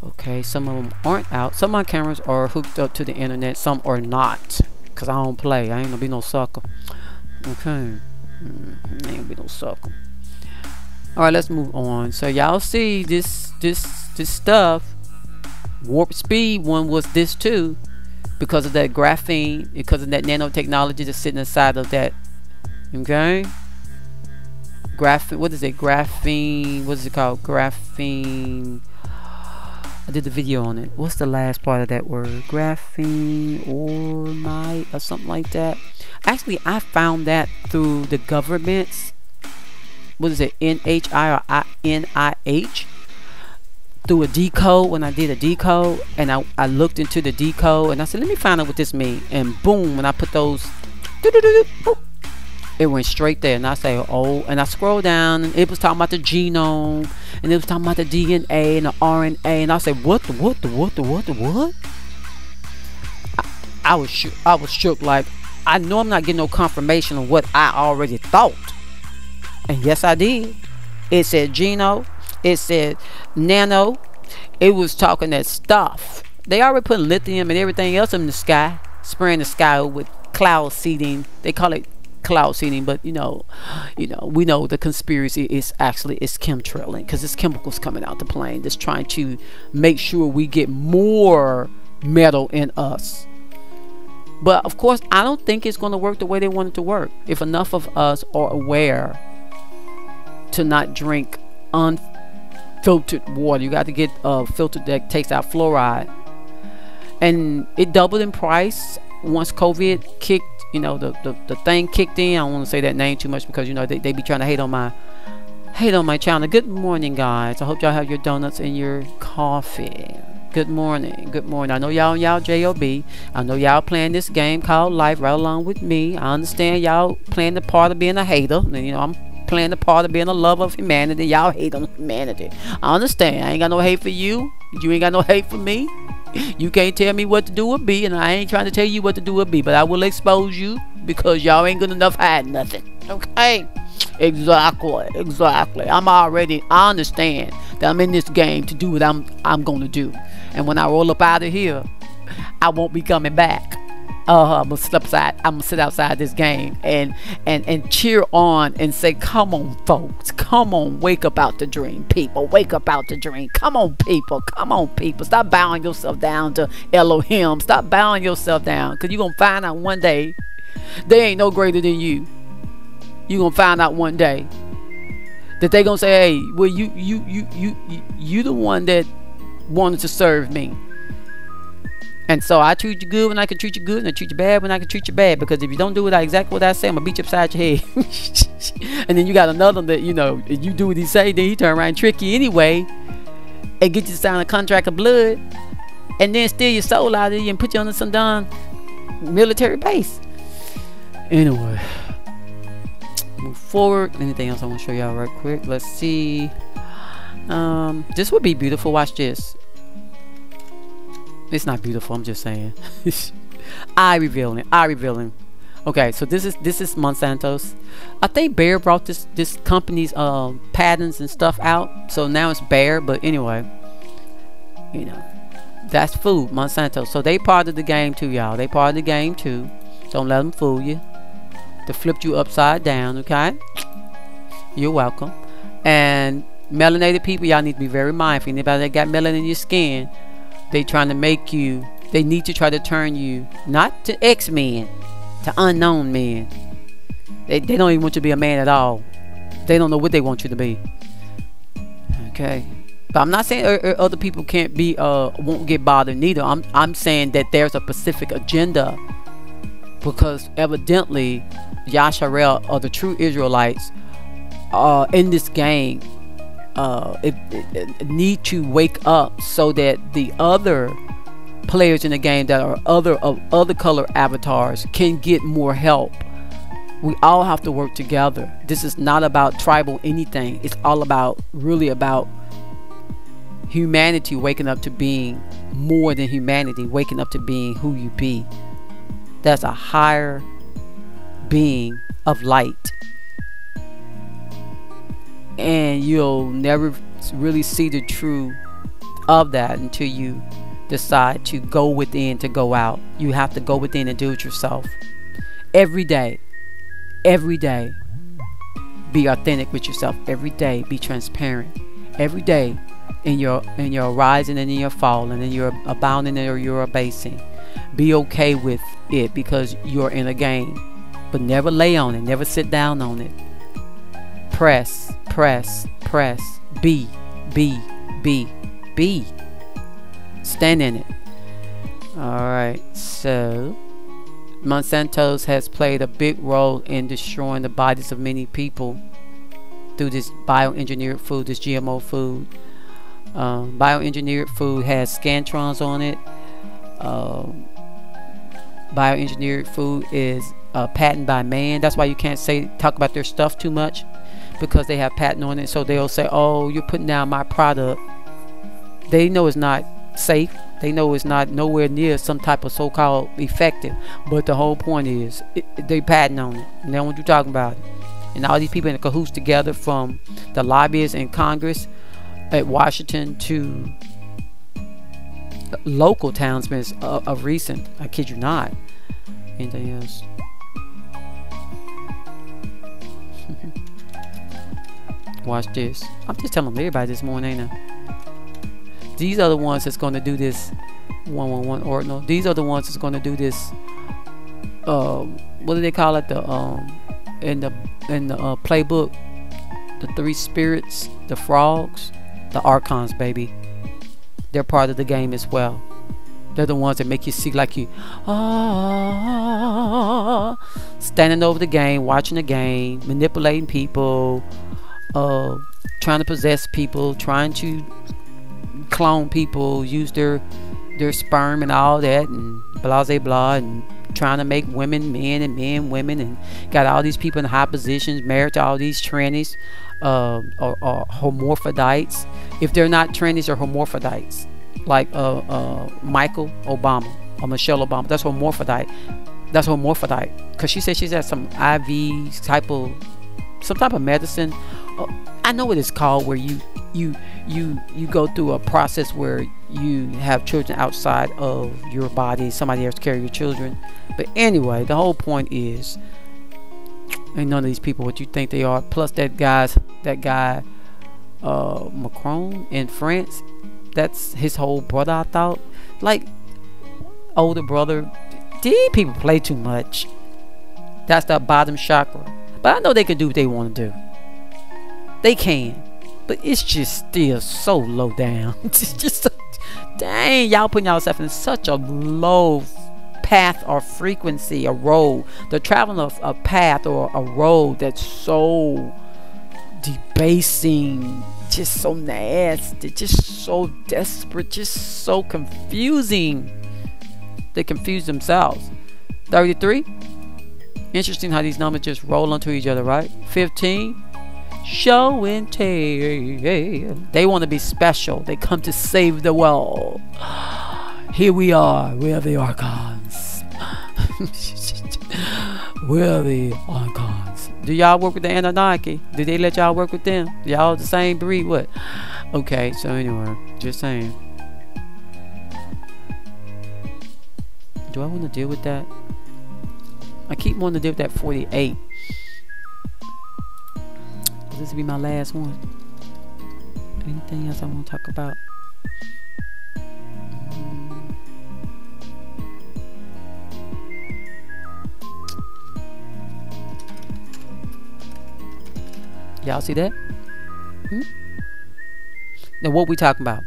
Okay, some of them aren't out. Some of my cameras are hooked up to the internet, some are not. Cause I don't play. I ain't gonna be no sucker. Okay, I ain't gonna be no sucker. All right, let's move on. So y'all see this stuff. Warp speed one was this too, because of that graphene, because of that nanotechnology that's sitting inside of that. Okay, graphene. What is it? Graphene. What is it called? Graphene. I did the video on it. What's the last part of that word? Graphene or night or something like that. Actually, I found that through the government's. What is it? NHI or NIH. Through a decode, when I did a decode, and I looked into the decode, and I said, let me find out what this means. And boom, when I put those, it went straight there. And I say, oh, and I scroll down, and it was talking about the genome, and it was talking about the DNA and the RNA, and I said, what? I was shook. Like, I know I'm not getting no confirmation of what I already thought. And yes, I did. It said genome. It said nano. It was talking that stuff. They already put lithium and everything else in the sky, spraying the sky with cloud seeding. They call it cloud seeding, but you know, we know the conspiracy is actually it's chemtrailing, because it's chemicals coming out the plane that's trying to make sure we get more metal in us. But of course, I don't think it's going to work the way they want it to work. If enough of us are aware to not drink unfiltered water, you got to get filtered that takes out fluoride. And it doubled in price once COVID kicked, the thing kicked in. I don't want to say that name too much, because they be trying to hate on my channel. Good morning, guys. I hope y'all have your donuts and your coffee. Good morning. Good morning. I know y'all job. I know y'all playing this game called life right along with me. I understand y'all playing the part of being a hater, and I'm playing the part of being a lover of humanity. Y'all hate on humanity. I understand. I ain't got no hate for you. You ain't got no hate for me. You can't tell me what to do or be, and I ain't trying to tell you what to do or be, but I will expose you, because y'all ain't good enough hiding nothing. Okay? Exactly. I understand that I'm in this game to do what I'm gonna do. And when I roll up out of here, I won't be coming back. I'm gonna sit outside this game and cheer on and say, come on, folks, come on, wake up out the dream, people, wake up out the dream. Come on, people, stop bowing yourself down to Elohim. Stop bowing yourself down, because you're gonna find out one day they ain't no greater than you. You're gonna find out one day that they gonna say, hey, well, you the one that wanted to serve me. And so I treat you good when I can treat you good, and I treat you bad when I can treat you bad. Because if you don't do exactly what I say, I'm gonna beat you upside your head. And then you got another that, if you do what he say, then he turn around and trick you anyway, and get you to sign a contract of blood, and then steal your soul out of you and put you on some darn military base. Anyway, move forward. Anything else I want to show y'all right quick? Let's see. This would be beautiful. Watch this. It's not beautiful, I'm just saying. Eye revealing. Okay, so this is Monsanto's. I think Bayer brought this company's patents and stuff out, so now it's Bayer. But anyway, that's food, Monsanto. So they part of the game too, y'all. They part of the game too. Don't let them fool you. They flipped you upside down. Okay, you're welcome. And melanated people, y'all need to be very mindful. Anybody that got melanin in your skin, they trying to make you, they need to try to turn you not to X-Men, to unknown men. They don't even want you to be a man at all. They don't know what they want you to be. Okay, but I'm not saying other people can't be won't get bothered neither. I'm saying that there's a specific agenda, because evidently Yasharel or the true Israelites in this game need to wake up, so that the other players in the game that are other color avatars can get more help. We all have to work together. This is not about tribal anything. It's all about, really about humanity waking up to being more than humanity, waking up to being who you be. That's a higher being of light. And you'll never really see the truth of that until you decide to go within to go out. You have to go within and do it yourself. Every day. Every day. Be authentic with yourself. Every day. Be transparent. Every day. In your rising and in your falling, and in your abounding or your abasing. Be okay with it, because you're in a game. But never lay on it. Never sit down on it. Press, press, press. Be. Stand in it. Alright, so Monsanto's has played a big role in destroying the bodies of many people through this bioengineered food, this GMO food. Bioengineered food has scantrons on it. Bioengineered food is patented by man. That's why you can't talk about their stuff too much, because they have patent on it. So they'll say, oh, you're putting down my product. They know it's not safe. They know it's not nowhere near some type of so-called effective. But the whole point is they patent on it, and they don't want you talking about it. And all these people in the cahoots together, from the lobbyists in Congress at Washington to local townsmen of recent. I kid you not. Anything else? Watch this. I'm just telling everybody this morning, ain't I? These are the ones that's going to do this 111 ordinal. These are the ones that's going to do this. What do they call it? In the playbook, the 3 spirits, the frogs, the archons, baby. They're part of the game as well. They're the ones that make you see like you standing over the game, watching the game, manipulating people, trying to possess people, trying to clone people, use their sperm and all that, and blah blah blah, and trying to make women men and men women, and got all these people in high positions, married to all these trannies or hermaphrodites. If they're not trannies or hermaphrodites, like Michael Obama or Michelle Obama, that's hermaphrodite. That's hermaphrodite, because she said she's at some IV type of medicine. I know what it's called, where you go through a process where you have children outside of your body. Somebody else carry your children. But anyway, the whole point is, ain't none of these people what you think they are. Plus that guy Macron in France, that's his whole brother. I thought, like, older brother. These people play too much. That's the bottom chakra. But I know they can do what they want to do. They can, but it's just still so low down. It's just dang, y'all putting yourself in such a low path or frequency, a road. They're traveling a path or a road that's so debasing, just so nasty, just so desperate, just so confusing. They confuse themselves. 33. Interesting how these numbers just roll onto each other, right? 15. Show and tell. They want to be special. They come to save the world. Here we are. We're the archons. We're the archons. Do y'all work with the Anunnaki? Did they let y'all work with them? Y'all the same breed? What? Okay, so anyway, just saying. Do I want to deal with that? I keep wanting to deal with that 48. This will be my last one. Anything else I want to talk about? Y'all see that? Now what we talking about?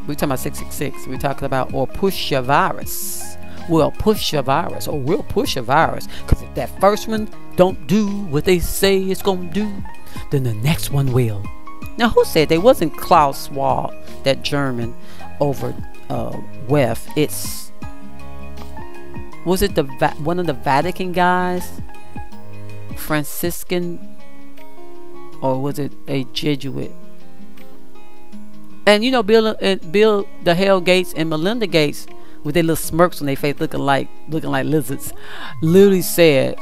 We talking about 666. We talking about OroPOUCHE virus. We'll push a virus, or we'll push a virus, because if that first one don't do what they say it's gonna do, then the next one will. Now who said they wasn't Klaus Schwab, that German over WEF? Was it one of the Vatican guys, Franciscan, or was it a Jesuit? And you know, Bill the Hell Gates and Melinda Gates with their little smirks on their face, looking like lizards, literally said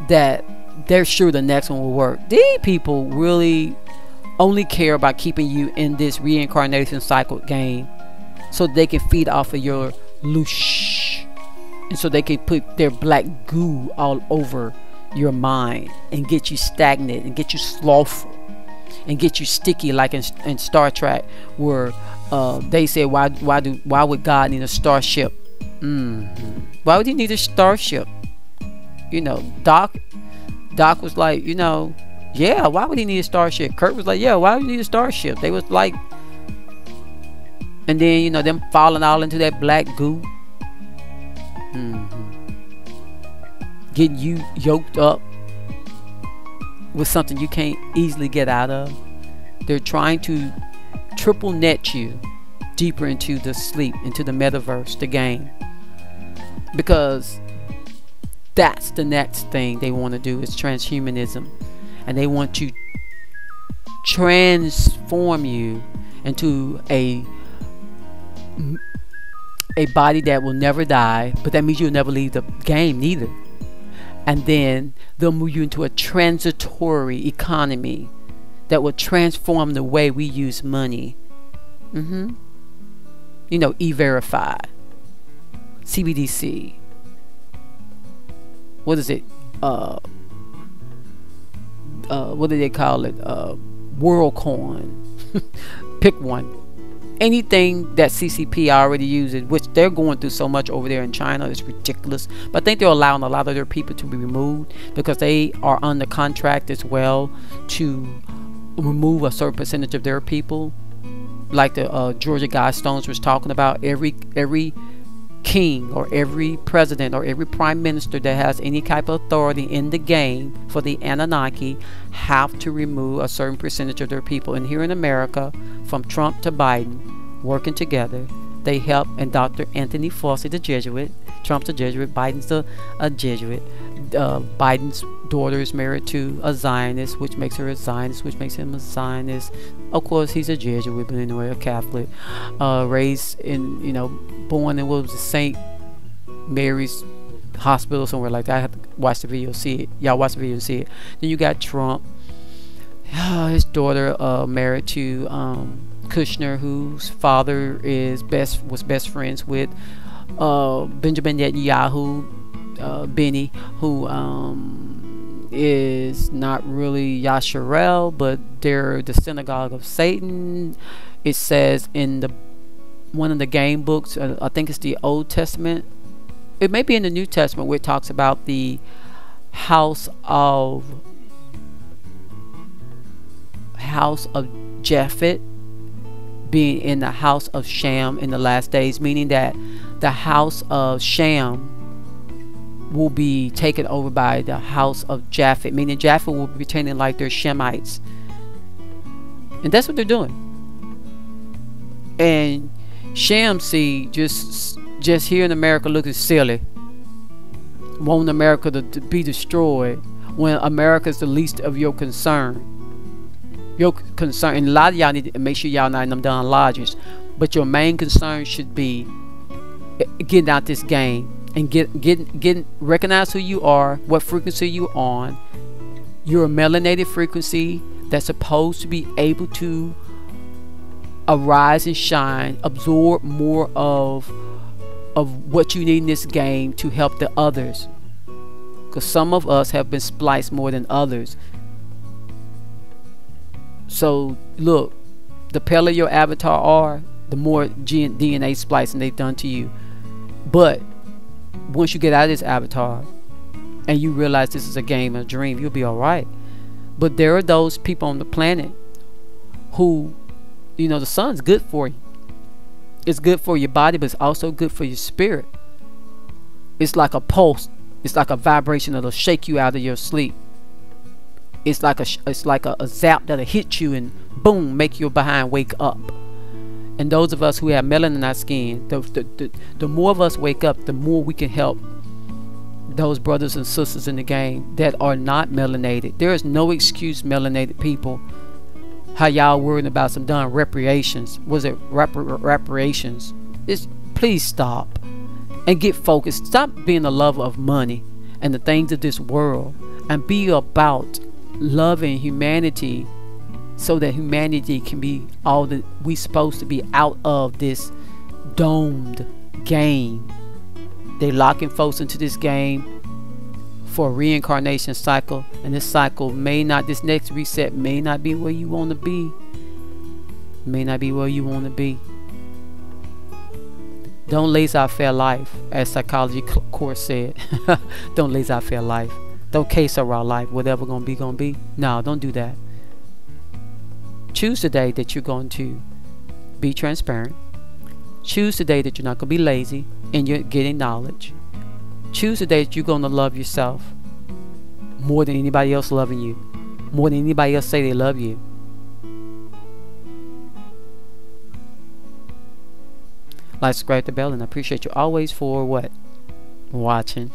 that they're sure the next one will work. These people really only care about keeping you in this reincarnation cycle game so they can feed off of your loosh, and so they can put their black goo all over your mind and get you stagnant and get you slothful and get you sticky, like in Star Trek, where they say, why would God need a starship? Why would he need a starship? You know, Doc was like, you know, yeah, why would he need a starship? Kurt was like, yeah, why would he need a starship? They was like, and then, you know, them falling all into that black goo, getting you yoked up with something you can't easily get out of. They're trying to triple net you deeper into the sleep, into the metaverse, the game, because that's the next thing they want to do, is transhumanism. And they want to transform you into a body that will never die, but that means you'll never leave the game neither. And then they'll move you into a transitory economy that will transform the way we use money. You know, E-Verify, CBDC, what is it? What do they call it? WorldCoin. Pick one. Anything that CCP already uses, which they're going through so much over there in China, is ridiculous. But I think they're allowing a lot of their people to be removed because they are under contract as well to remove a certain percentage of their people. Like the Georgia Guidestones was talking about, every king or every president or every prime minister that has any type of authority in the game for the Anunnaki have to remove a certain percentage of their people. And here in America, from Trump to Biden, working together, they help. And Dr. Anthony Fauci, the Jesuit, Trump's a Jesuit, Biden's a Jesuit. Biden's daughter is married to a Zionist, which makes her a Zionist, which makes him a Zionist. Of course, he's a Jesuit, but anyway, a Catholic. Raised in, you know, born in, what was it, St. Mary's Hospital, somewhere like that. I have to watch the video, see it. Y'all watch the video and see it. Then you got Trump. His daughter married to Kushner, whose father was best friends with Benjamin Netanyahu. Benny, who is not really Yasharel, but they're the synagogue of Satan. It says in one of the game books, I think it's the Old Testament, it may be in the New Testament, where it talks about the house of Japhet being in the house of Shem in the last days, meaning that the house of Shem will be taken over by the house of Japhet, meaning Japhet will be pretending like they're Shemites. And that's what they're doing. And Shem, see, just here in America looking silly, wanting America to be destroyed, when America is the least of your concern. And a lot of y'all need to make sure y'all not in them damn lodges, but your main concern should be getting out this game and getting recognize who you are, what frequency you on. You're a melanated frequency that's supposed to be able to arise and shine, absorb more of what you need in this game to help the others, because some of us have been spliced more than others. So look, the paler your avatar are, the more DNA splicing they've done to you. But once you get out of this avatar and you realize this is a game, a dream, you'll be alright. But there are those people on the planet who, you know, the sun's good for you. It's good for your body, but it's also good for your spirit. It's like a pulse. It's like a vibration that'll shake you out of your sleep. It's like a zap that'll hit you and boom, make your behind wake up. And those of us who have melanin in our skin, the more of us wake up, the more we can help those brothers and sisters in the game that are not melanated. There is no excuse, melanated people, how y'all worrying about some darn reparations. Was it reparations? It's Please stop and get focused. Stop being a lover of money and the things of this world, and be about loving humanity, so that humanity can be all that we supposed to be out of this domed game. They locking folks into this game for a reincarnation cycle, and this cycle may not, this next reset may not be where you want to be. May not be where you want to be. Don't laissez-faire life, as psychology course said. Don't laissez-faire life. Don't que-sera life. Whatever gonna be, gonna be. No, don't do that. Choose today that you're going to be transparent. Choose today that you're not going to be lazy and you're getting knowledge. Choose today that you're going to love yourself more than anybody else loving you, more than anybody else say they love you. Like, subscribe, the bell, and I appreciate you always for what? Watching.